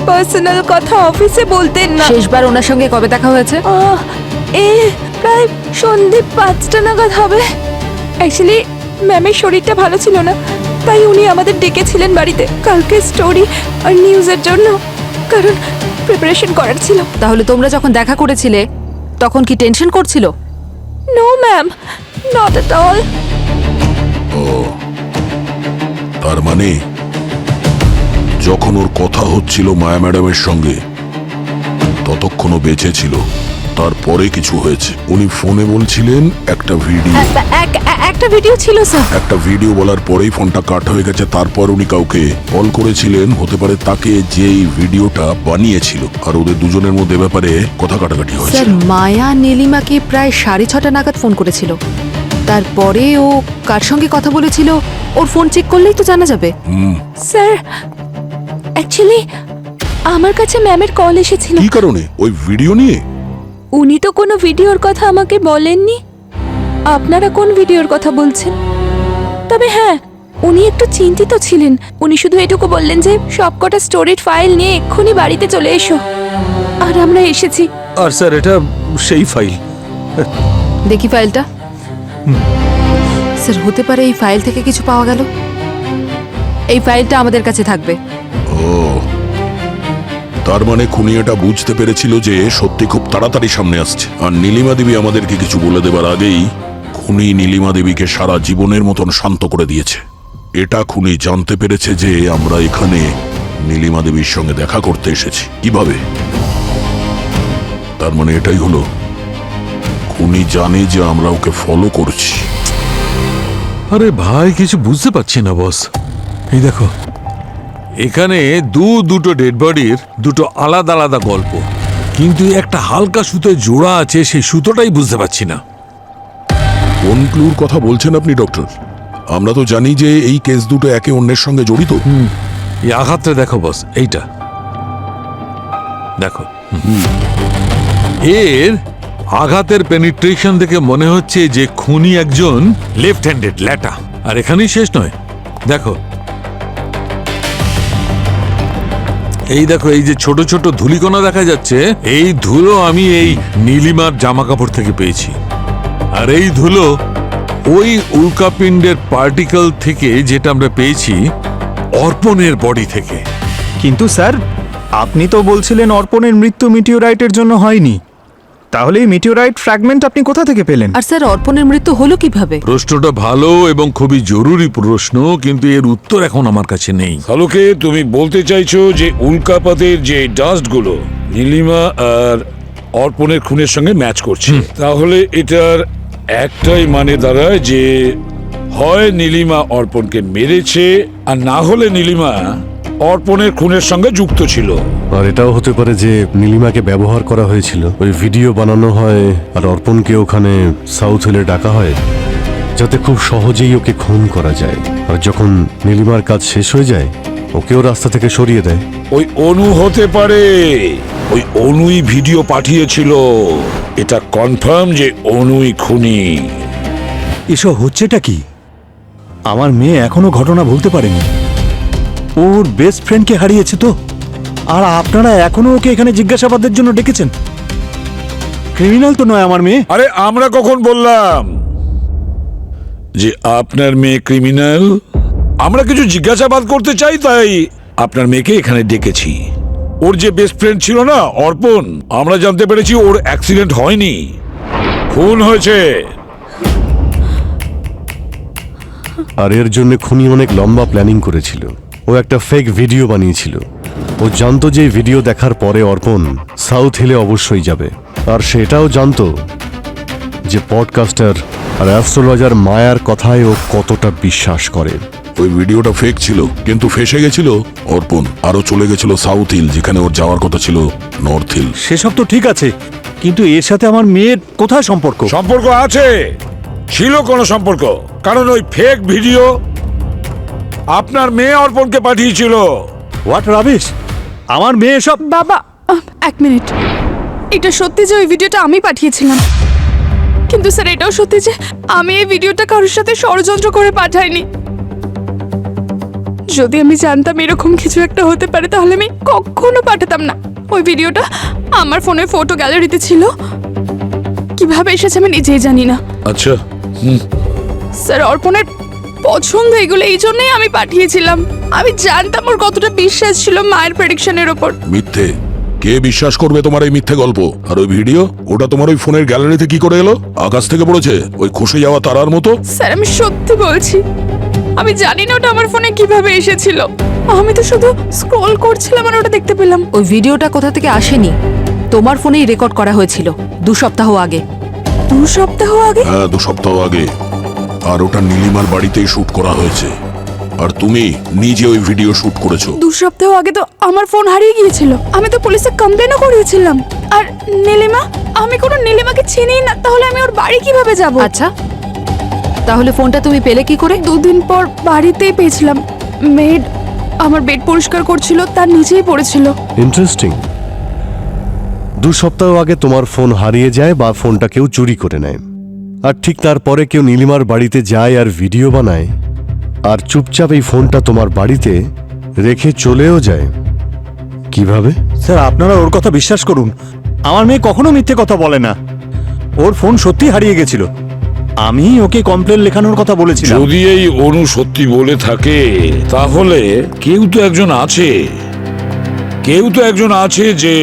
পার্সোনাল কথা অফিসে বলতেন না। শেষবার ওনার সঙ্গে কবে দেখা হয়েছে? প্রায় সন্ধ্যে 5টা নাগাদ হবে। অ্যাকচুয়ালি ম্যামের শরীরটা ভালো ছিল না, তাই উনি আমাদের ডেকেছিলেন বাড়িতে কালকে স্টোরি আর নিউজের জন্য, কারণ প্রিপারেশন করার ছিল। তাহলে তোমরা যখন দেখা করেছিলে তখন কি টেনশন করছিল? No ma'am, not at all. তার মানে যখন ওর কথা হচ্ছিল মায়া ম্যাডামের সঙ্গে ততক্ষণও বেঁচে ছিল, তারপরে কিছু হয়েছে। উনি ফোনে বলছিলেন একটা ভিডিও, একটা ভিডিও ছিল স্যার। একটা ভিডিও বলার পরেই ফোনটা কাট হয়ে গেছে। তারপর উনি কাউকে কল করেছিলেন, হতে পারে তাকে, যে এই ভিডিওটা বানিয়েছিল, আর ওদের দুজনের মধ্যে ব্যাপারে কথা কাটাকাটি স্যার, হয়েছিল। মায়া নীলিমাকে প্রায় 6:30 নাগাদ ফোন করেছিল। তারপরে ও কার সঙ্গে কথা বলেছিল ওর ফোন চেক করলেই তো জানা যাবে। স্যার অ্যাকচুয়ালি আমার কাছে ম্যামের কল এসেছিল। কি কারণে? ওই ভিডিও নিয়ে? উনি তো কোনো ভিডিওর কথা আমাকে বলেননি। আপনারা কোন ভিডিওর কথা বলছেন? তবে হ্যাঁ, উনি একটু চিন্তিত ছিলেন। উনি শুধু এটুকু বললেন যে সবকটা স্টোরির ফাইল নিয়ে এক্ষুনি বাড়িতে চলে এসো, আর আমরা এসেছি। আর স্যার এটা সেই ফাইল। দেখি ফাইলটা। স্যার, হতে পারে এই ফাইল থেকে কিছু পাওয়া গেল। এই ফাইলটা আমাদের কাছে থাকবে। তার মানে খুনি এটা বুঝতে পেরেছিল যে সত্যি খুব তাড়াতাড়ি সামনে আসছে, আর নীলিমা দেবী আমাদেরকে কিছু বলে দেবার আগেই খুনি নীলিমা দেবীকে সারা জীবনের মতন শান্ত করে দিয়েছে। এটা খুনি জানতে পেরেছে যে আমরা এখানে নীলিমা দেবীর সঙ্গে দেখা করতে এসেছি। কিভাবে? তার মানে এটাই হলো, খুনি জানে যে আমরা ওকে ফলো করছি। আরে ভাই, কিছু বুঝতে পারছি না বস। এই দেখো, এখানে দুটো ডেড বডির দুটো আলাদা আলাদা গল্প, কিন্তু একটা হালকা সুতোয় জোড়া আছে, সেই সুতোটাই বুঝতে পারছি না। কোন ক্লুর কথা বলছেন আপনি ডক্টর? আমরা তো জানি যে এই কেস দুটো একে অন্যের সঙ্গে জড়িত। এই আঘাতটা দেখো বস, এইটা দেখো। এর আঘাতের পেনিট্রেশন দেখে মনে হচ্ছে যে খুনি একজন লেফট হ্যান্ডেড ল্যাটা। আর এখানেই শেষ নয়, দেখো এই দেখো, এই যে ছোট ছোট ধুলিকণা দেখা যাচ্ছে, এই ধুলো আমি এই নীলিমার জামা কাপড় থেকে পেয়েছি। আর এই ধুলো ওই উল্কাপিণ্ডের পার্টিকেল থেকে যেটা আমরা পেয়েছি অর্পণের বডি থেকে। কিন্তু স্যার, আপনি তো বলছিলেন অর্পণের মৃত্যু মিটিওরাইটের জন্য হয়নি। তাহলে এই মিটিওরাইট ফ্র্যাগমেন্ট আপনি কোথা থেকে পেলেন? আর স্যার, অর্পণের মৃত্যু হলো কিভাবে? প্রশ্নটা ভালো এবং খুবই জরুরি প্রশ্ন, কিন্তু এর উত্তর এখন আমার কাছে নেই। সালুকে, তুমি বলতে চাইছো যে উল্কাপাতের যে ডাস্টগুলো নীলিমা আর অর্পণের খুনের সঙ্গে ম্যাচ করছে? তাহলে এটার একটাই মানে দাঁড়ায় যে হয় নীলিমা অর্পণকে মেরেছে, আর না হলে নীলিমা অর্পণের খুনের সঙ্গে যুক্ত ছিল। আর এটাও হতে পারে যে নীলিমাকে ব্যবহার করা হয়েছিল, ওই ভিডিও বানানো হয় আর অর্পণকে ওখানে সাউথ হিলে ডাকা হয় যাতে খুব সহজেই ওকে খুন করা যায়। আর যখন নীলিমার কাজ শেষ হয়ে যায় ওকেও রাস্তা থেকে সরিয়ে দেয়। ওই অনু হতে পারে, ওই অনুই ভিডিও পাঠিয়েছিল। এটা কনফার্ম যে অনুই খুনি। এসব হচ্ছেটা কি? আমার মেয়ে এখনো ঘটনা ভুলতে পারেনি। ওর বেস্ট ফ্রেন্ডকে হারিয়েছে তো, আর আপনারা এখনো ওকে এখানে জিজ্ঞাসাবাদের জন্য ডেকেছেন? ক্রিমিনাল তো নয় আমার মেয়ে। আরে আমরা কখন বললাম যে আপনার মেয়ে ক্রিমিনাল? আমরা কিছু জিজ্ঞাসাবাদ করতে চাই, তাই আপনার মেয়েকে এখানে ডেকেছি। ওর যে বেস্ট ফ্রেন্ড ছিল না অর্পণ, আমরা জানতে পেরেছি ওর অ্যাক্সিডেন্ট হয়নি, খুন হয়েছে। আর এর জন্য খুনি অনেক লম্বা প্ল্যানিং করেছিল। ও একটা ফেক ভিডিও বানিয়েছিল। ও জানতো যে ভিডিও দেখার পরে অর্পণ সাউথ হিলে অবশ্যই যাবে, আর সেটাও জানতো যে পডকাস্টার আর অ্যাস্ট্রোলজার মায়ার কথায় ও কতটা বিশ্বাস করে। ওই ভিডিওটা ফেক ছিল, কিন্তু ফেসে গেছিল অর্পণ, আরো চলে গেছিল সাউথ হিল, যেখানে ওর যাওয়ার কথা ছিল নর্থ হিল। সেসব তো ঠিক আছে, কিন্তু এর সাথে আমার মেয়ের কোথায় সম্পর্ক? সম্পর্ক আছে, ছিল কোনো সম্পর্ক, কারণ ওই ফেক ভিডিও আপনার মেয়ে অর্পণকে পাঠিয়েছিল। What rubbish! আমার মেয়ে সব। বাবা, এক মিনিট, এটা সত্যি যে ওই ভিডিওটা আমি পাঠিয়েছিলাম? কিন্তু স্যার এটাও সত্যি যে আমি এই ভিডিওটা কারোর সাথে ষড়যন্ত্র করে পাঠাইনি। যদি আমি জানতাম এরকম কিছু একটা হতে পারে তাহলে আমি কখনো পাঠাতাম না। ওই ভিডিওটা আমার ফোনের ফটো গ্যালারিতে ছিল, কিভাবে এসেছে আমি নিজেই জানি না। আচ্ছা, স্যার অর্পণের পছন্দ এগুলো, এই জন্যই আমি পাঠিয়েছিলাম। আমি জানতাম ওর কতটা বিশ্বাস ছিল মায়ের প্রেডিকশনের ওপর। মিথ্যে। কে বিশ্বাস করবে তোমার এই মিথ্যে গল্প? আর ওই ভিডিও, ওটা তোমার ওই ফোনের গ্যালারিতে কি করে এলো? আকাশ থেকে পড়েছে ওই খসে যাওয়া তারার মতো? স্যার আমি সত্যি বলছি, আমি জানি না ওটা আমার ফোনে কিভাবে এসেছিল। আমি তো শুধু স্ক্রল করছিলাম আর ওটা দেখতে পেলাম। ওই ভিডিওটা কোথা থেকে আসেনি, তোমার ফোনেই রেকর্ড করা হয়েছিল 2 সপ্তাহ আগে। 2 সপ্তাহ আগে? হ্যাঁ, 2 সপ্তাহ আগে। আর ওটা নীলিমার বাড়িতেই শুট করা হয়েছে। আর তুমি নিজে ওই ভিডিও শুট করেছো। 2 সপ্তাহ আগে তো আমার ফোন হারিয়ে গিয়েছিল। আমি তো পুলিশে কমপ্লেনও করিয়েছিলাম। আর নীলিমা, আমি কোনো নীলিমাকে চিনি না, তাহলে আমি ওর বাড়ি কিভাবে যাব? আচ্ছা, তাহলে ফোনটা তুমি পেলে কি করে? 2 দিন পর বাড়িতেই পেয়েছিলাম। মেড আমার বেড পরিষ্কার করছিল, তার নিচেই পড়েছিল। ইন্টারেস্টিং। 2 সপ্তাহ আগে তোমার ফোন হারিয়ে যায় বা ফোনটা কেউ চুরি করে নেয়, আর ঠিক তারপরে কেউ নীলিমার বাড়িতে যায় আর ভিডিও বানায়, আর চুপচাপ এই ফোনটা তোমার বাড়িতে রেখে চলেও যায়। কিভাবে? স্যার আপনারা ওর কথা বিশ্বাস করুন, আমার মেয়ে কখনো মিথ্যে কথা বলে না। ওর ফোন সত্যি হারিয়ে গেছিল, আমি ওকে কমপ্লেন লেখানোর কথা বলেছিলাম। যদি এই অনু সত্যি বলে থাকে তাহলে কেউ তো একজন আছে যে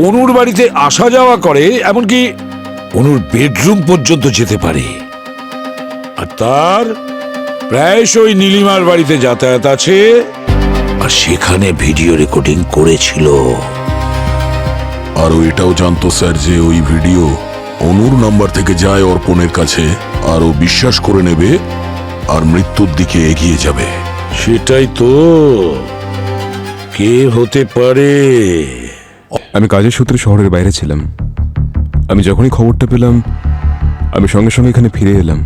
অনুর বাড়িতে আসা যাওয়া করে, এমনকি অনুর বেডরুম পর্যন্ত যেতে পারে। আর তার প্রায়শই নীলিমার বাড়িতে যাতায়াত আছে, আর সেখানে ভিডিও রেকর্ডিং করেছিল। আর এটাও জানতো স্যার যে ওই ভিডিও অনুর নাম্বার থেকে যায় অর্পণের কাছে, আর ও বিশ্বাস করে নেবে আর মৃত্যুর দিকে এগিয়ে যাবে। সেটাই তো। কে হতে পারে? আমি কাজের সূত্রে শহরের বাইরে ছিলাম। আমি যখনই খবরটা পেলাম আমি সঙ্গে সঙ্গে এখানে ফিরে এলাম।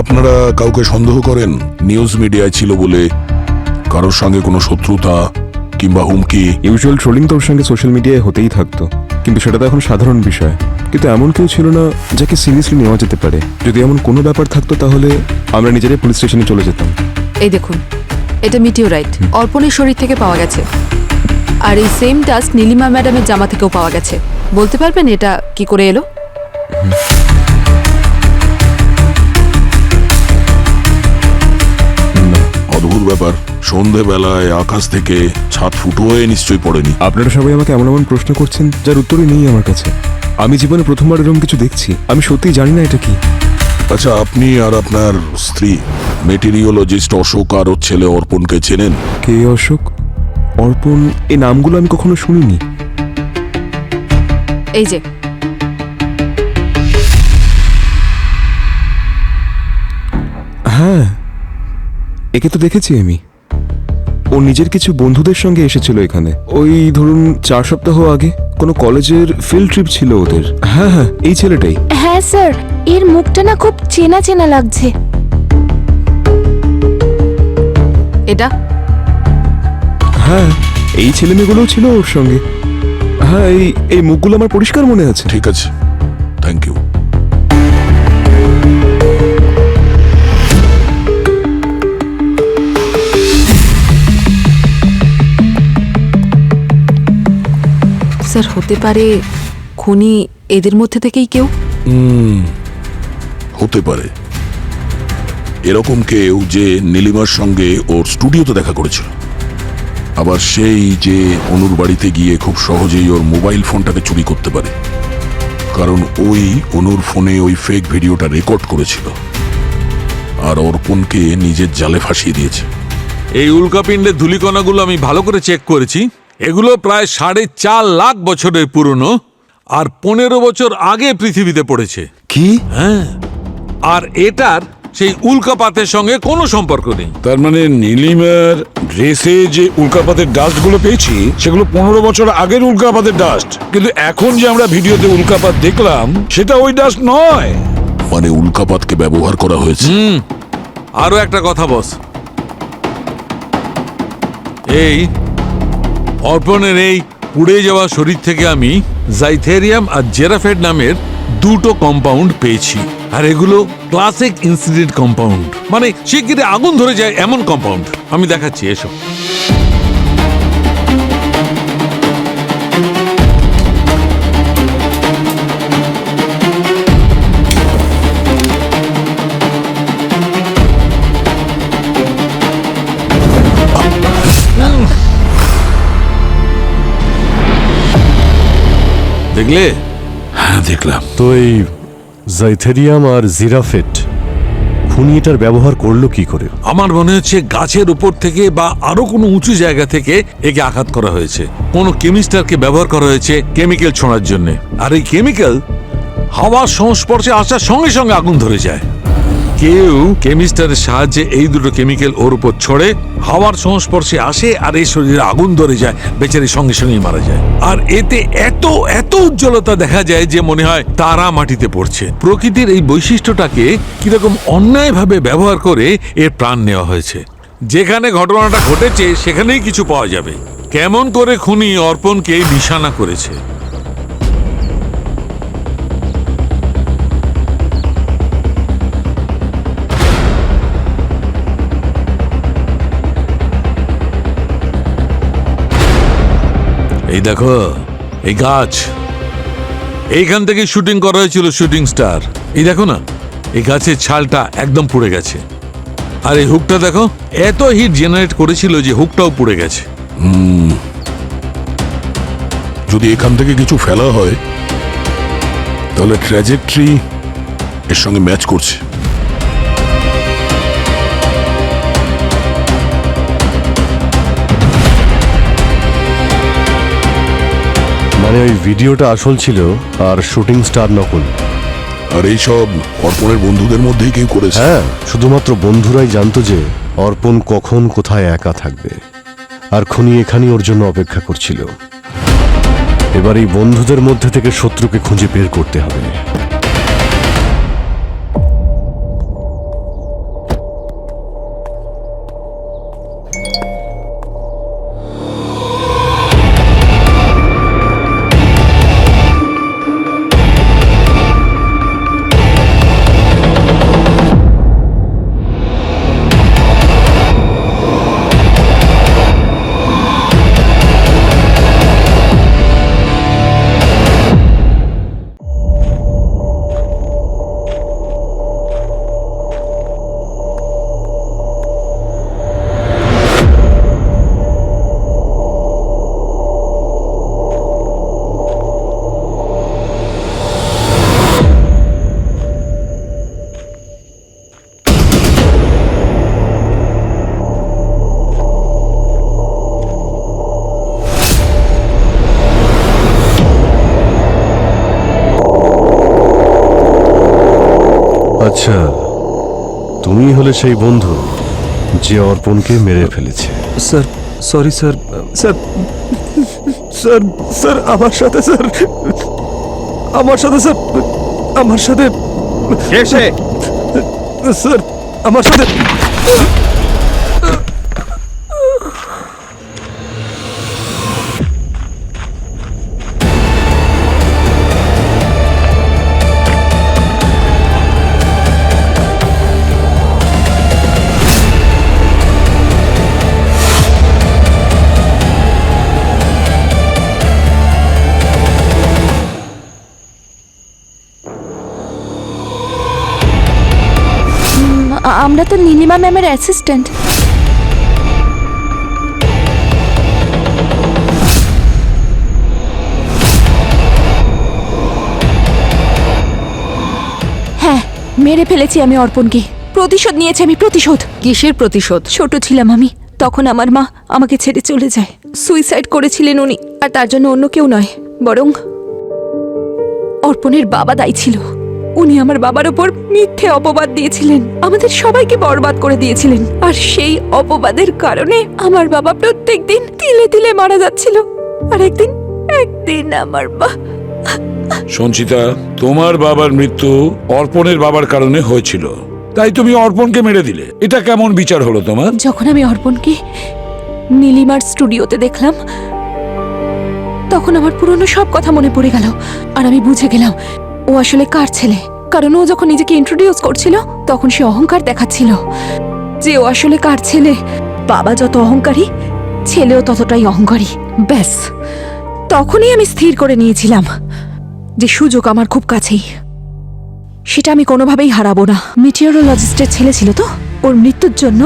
আপনারা কাউকে সন্দেহ করেন নিউজ মিডিয়ায় ছিল বলে? কারোর সঙ্গে কোনো শত্রুতা কিংবা হুমকি? ইউজুয়াল ট্রোলিং তো ওর সঙ্গে সোশ্যাল মিডিয়ায় হতেই থাকতো, কিন্তু সেটা তো এখন সাধারণ বিষয়। কিন্তু এমন কেউ ছিল না যাকে সিরিয়াসলি নেওয়া যেতে পারে। যদি এমন কোনো ব্যাপার থাকতো তাহলে আমরা নিজেরাই পুলিশ স্টেশনে চলে যেতাম। এই দেখুন, এটা মিটিওরাইট অর্পণের শরীর থেকে পাওয়া গেছে, আর এই সেম ডাস্ট নীলিমা ম্যাডামের জামা থেকেও পাওয়া গেছে। বলতে পারবেন এটা কি করে এলো? অদ্ভুত ব্যাপার। সন্ধেবেলায় আকাশ থেকে ছাদ ফুটো হয়ে নিশ্চয়ই পড়েনি। আপনারা সবাই আমাকে এমন এমন প্রশ্ন করছেন যার উত্তরই নেই আমার কাছে। আমি জীবনে প্রথমবার এরকম কিছু দেখছি। আমি সত্যিই জানি না এটা কি। আচ্ছা, আপনি আর আপনার স্ত্রী মেটেরিওলজিস্ট অশোক আর ওর ছেলে অর্পণকে চেনেন? কে অশোক, অর্পণ, এই নামগুলো আমি কখনো শুনিনি। এই যে হ্যাঁ, একে তো দেখেছি আমি। ও নিজের কিছু বন্ধুদের সঙ্গে এসেছিল এখানে, ওই ধরুন 4 সপ্তাহ আগে। কোনো কলেজের ফিল্ড ট্রিপ ছিল ওদের। হ্যাঁ হ্যাঁ, এই ছেলেটাই। হ্যাঁ স্যার, এর মুখটা না খুব চেনা চেনা লাগছে। এটা? হ্যাঁ, এই ছেলে মেয়েগুলোও ছিল ওর সঙ্গে। হ্যাঁ, এই মুখগুলো আমার পরিষ্কার মনে আছে। ঠিক আছে, থ্যাংক ইউ। স্যার হতে পারে খুনি এদের মধ্যে থেকেই কেউ? হতে পারে। এরকম কেউ যে নীলিমার সঙ্গে ওর স্টুডিওতে দেখা করেছিল, আবার সেই যে অনুর বাড়িতে গিয়ে খুব সহজেই ওর মোবাইল ফোনটাকে চুরি করতে পারে, কারণ ওই অনুর ফোনে ওই ফেক ভিডিওটা রেকর্ড করেছিল আর অর্পণকে নিজের জালে ফাঁসিয়ে দিয়েছে। এই উল্কাপিণ্ডের ধূলিকণাগুলো আমি ভালো করে চেক করেছি। এগুলো প্রায় 4.5 লাখ বছরের পুরনো, আর 15 বছর আগে পৃথিবীতে পড়েছে। কি? হ্যাঁ, আর এটার সেই উল্কাপাতের সঙ্গে কোনো সম্পর্ক নেই। তার মানে নীলিমার ড্রেসে যে উল্কাপাতের ডাস্ট গুলো পেয়েছি সেগুলো 15 বছর আগের উল্কাপাতের ডাস্ট, কিন্তু এখন যে আমরা ভিডিওতে উল্কাপাত দেখলাম সেটা ওই ডাস্ট নয়। মানে উল্কাপাতকে ব্যবহার করা হয়েছে। আরো একটা কথা বস, এই অর্পণের এই পুড়ে যাওয়া শরীর থেকে আমি জাইথেরিয়াম আর জেরাফেড নামের দুটো কম্পাউন্ড পেয়েছি, আর এগুলো ক্লাসিক ইনসিডেন্ট কম্পাউন্ড, মানে শিগগিরই আগুন ধরে যায় এমন কম্পাউন্ড। আমি দেখাচ্ছি, এসো। দেখলে? হ্যাঁ দেখলাম। তো এই জাইথেরিয়াম আর জিরাফেট খুনি এটার ব্যবহার করলো কি করে? আমার মনে হচ্ছে গাছের উপর থেকে বা আরো কোনো উঁচু জায়গা থেকে একে আঘাত করা হয়েছে। কোনো কেমিস্টারকে ব্যবহার করা হয়েছে কেমিক্যাল ছোঁড়ার জন্য, আর এই কেমিক্যাল হাওয়ার সংস্পর্শে আসার সঙ্গে সঙ্গে আগুন ধরে যায়। কেউ কেমিস্টারের সাহায্যে এই দুটো কেমিক্যাল ওর উপর ছড়ে, হাওয়ার সংস্পর্শে আসে আর এই শরীরে আগুন ধরে যায়, বেচারি সঙ্গে সঙ্গেই মারা যায়। আর এতে এত এত উজ্জ্বলতা দেখা যায় যে মনে হয় তারা মাটিতে পড়ছে। প্রকৃতির এই বৈশিষ্ট্যটাকে কিরকম অন্যায়ভাবে ব্যবহার করে এর প্রাণ নেওয়া হয়েছে। যেখানে ঘটনাটা ঘটেছে সেখানেই কিছু পাওয়া যাবে। কেমন করে খুনি অর্পণকে নিশানা করেছে। এই দেখো, এই গাছ, এইখান থেকে শুটিং করা হয়েছিল শুটিং স্টার। এই দেখো না, এই গাছের ছালটা একদম পুড়ে গেছে। আর এই হুকটা দেখো, এত হিট জেনারেট করেছিল যে হুকটাও পুড়ে গেছে। যদি এখান থেকে কিছু ফেলা হয় তাহলে ট্র্যাজেক্টরি এর সঙ্গে ম্যাচ করছে। মানে ওই ভিডিওটা আসল ছিল আর শুটিং স্টার নকল। আর এই সব অর্পণের বন্ধুদের মধ্যেই কেউ করেছে? হ্যাঁ, শুধুমাত্র বন্ধুরাই জানতো যে অর্পণ কখন কোথায় একা থাকবে, আর খুনি এখানেই ওর জন্য অপেক্ষা করছিল। এবার এই বন্ধুদের মধ্যে থেকে শত্রুকে খুঁজে বের করতে হবে। আচ্ছা, তুমি হলে সেই বন্ধু যে অর্পণকে মেরে ফেলেছে। Sir, sorry sir. Sir sir sir আমার সাথে স্যার, আমার সাথে স্যার, আমার সাথে স্যার, আমার সাথে। আমরা তো নীলিমা ম্যামের অ্যাসিস্ট্যান্ট। হ্যাঁ, মেরে ফেলেছি আমি অর্পণকে। প্রতিশোধ নিয়েছি আমি, প্রতিশোধ। কিসের প্রতিশোধ? ছোট ছিলাম আমি, তখন আমার মা আমাকে ছেড়ে চলে যায়। সুইসাইড করেছিলেন উনি, আর তার জন্য অন্য কেউ নয়, বরং অর্পণের বাবা দায়ী ছিল। উনি আমার বাবার ওপর মিথ্যে অপবাদ দিয়েছিলেন, আমাদের সবাইকে বরবাদ করে দিয়েছিলেন। আর সেই অপবাদের কারণে আমার বাবা প্রত্যেকদিন তিলে তিলে মারা যাচ্ছিল। আর একদিন আমার সঞ্চিতা, তোমার বাবার মৃত্যু অর্পণের বাবার কারণে হয়েছিল, তাই তুমি অর্পণকে মেরে দিলে। এটা কেমন বিচার হলো তোমার? যখন আমি অর্পণকে নীলিমার স্টুডিওতে দেখলাম, তখন আমার পুরনো সব কথা মনে পড়ে গেল। আর আমি বুঝে গেলাম ও আসলে কার ছেলে, কারণ ও যখন নিজেকে ইন্ট্রোডিউস করছিল তখন সে অহংকার দেখাচ্ছিল যে ও আসলে কার ছেলে। বাবা যত অহংকারী, ছেলেও ততটাই অহংকারী। ব্যাস, তখনই আমি স্থির করে নিয়েছিলাম যে সুযোগ আমার খুব কাছেই, সেটা আমি কোনোভাবেই হারাবো না। মিটিওরোলজিস্টের ছেলে ছিল তো, ওর মৃত্যুর জন্য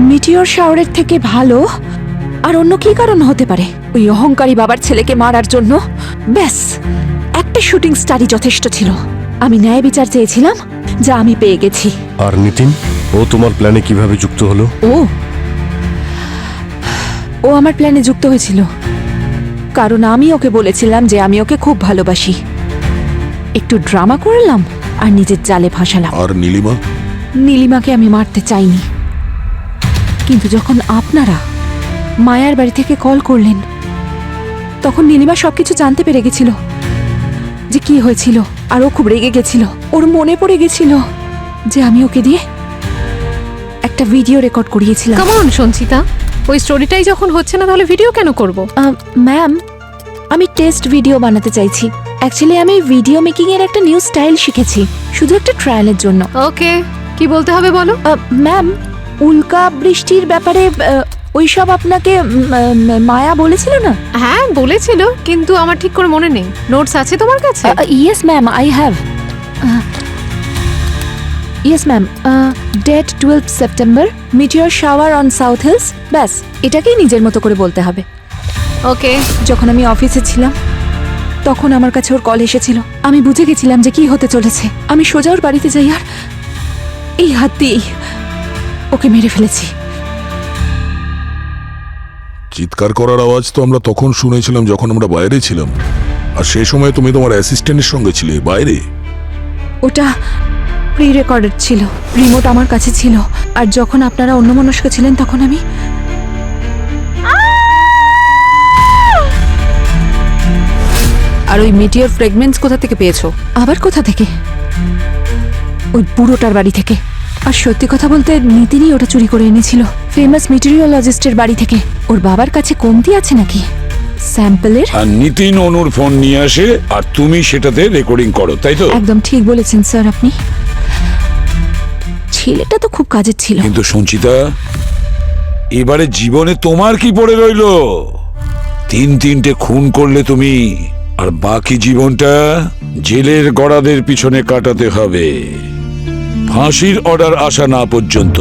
মিটিওর শাওরের থেকে ভালো আর অন্য কি কারণ হতে পারে ওই অহংকারী বাবার ছেলেকে মারার জন্য? ব্যাস, একটা শুটিং স্টারই যথেষ্ট ছিল। আমি ন্যায় বিচার চেয়েছিলাম, যা আমি পেয়ে গেছি। আর নিতিন, ও তোমার প্ল্যানে কিভাবে যুক্ত হলো? ও আমার প্ল্যানে যুক্ত হয়েছিল কারণ আমি ওকে বলেছিলাম যে আমি ওকে খুব ভালোবাসি। একটু ড্রামা করলাম আর নিজের জালে ফাঁসালাম। আর নীলিমা? নীলিমাকে আমি মারতে চাইনি, কিন্তু যখন আপনারা মায়ার বাড়ি থেকে কল করলেন তখন নীলিমা সবকিছু জানতে পেরে গেছিল যে কি হয়েছিল, আর ও খুব রেগে গেছিল। ওর মনে পড়ে গেছিল যে আমি ওকে দিয়ে একটা ভিডিও রেকর্ড করিয়েছিলাম। কাম অন সঞ্চিতা, ওই স্টোরিটাই যখন হচ্ছে না তাহলে ভিডিও কেন করব? ম্যাম, আমি টেস্ট ভিডিও বানাতে চাইছি। অ্যাকচুয়ালি আমি ভিডিও মেকিং এর একটা নিউ স্টাইল শিখেছি, শুধু একটা ট্রায়ালের জন্য। ওকে, কি বলতে হবে বলো। ম্যাম, উল্কা বৃষ্টির ব্যাপারে ওইসব আপনাকে মায়া বলেছিল না? হ্যাঁ বলেছিল, কিন্তু আমার ঠিক করে মনে নেই। নোটস আছে তোমার কাছে? Yes ma'am, I have. Yes ma'am, date 12 September, meteor shower on South Hills. ব্যাস, এটাকেই নিজের মতো করে বলতে হবে। ওকে। যখন আমি অফিসে ছিলাম তখন আমার কাছে ওর কল এসেছিল। আমি বুঝে গেছিলাম যে কি হতে চলেছে। আমি সোজা ওর বাড়িতে যাই আর এই হাত দিয়েই ওকে মেরে ফেলেছি। চিৎকার করার আওয়াজ তো আমরা তখন শুনেছিলাম যখন আমরা বাইরে ছিলাম, আর সেই সময় তুমি তোমার অ্যাসিস্ট্যান্টের সঙ্গে ছিলে বাইরে। ওটা প্রি রেকর্ডেড ছিল, রিমোট আমার কাছে ছিল, আর যখন আপনারা অন্যমনস্ক ছিলেন তখন আমি আর ওই মিটিওর ফ্র্যাগমেন্টস কোথা থেকে পেয়েছো? আবার কোথা থেকে? ওই বুড়োটার বাড়ি থেকে। আর সত্যি কথা বলতে নিতিনই ওটা চুরি করে এনেছিল, ফেমাস মিটিওরোলজিস্টের বাড়ি থেকে। ওর বাবার কাছে কমতি আছে নাকি স্যাম্পলের? আর নিতিন অনুর ফোন নিয়ে আসে আর তুমি সেটাতে রেকর্ডিং করো, তাই তো? একদম ঠিক বলেছেন স্যার আপনি। ছেলেটা তো খুব কাজের ছিল। কিন্তু সঞ্চিতা, এবারে জীবনে তোমার কি পড়ে রইলো? 3-3টে খুন করলে তুমি, আর বাকি জীবনটা জেলের গড়াদের পিছনে কাটাতে হবে, ফাঁসির অর্ডার আসা না পর্যন্ত।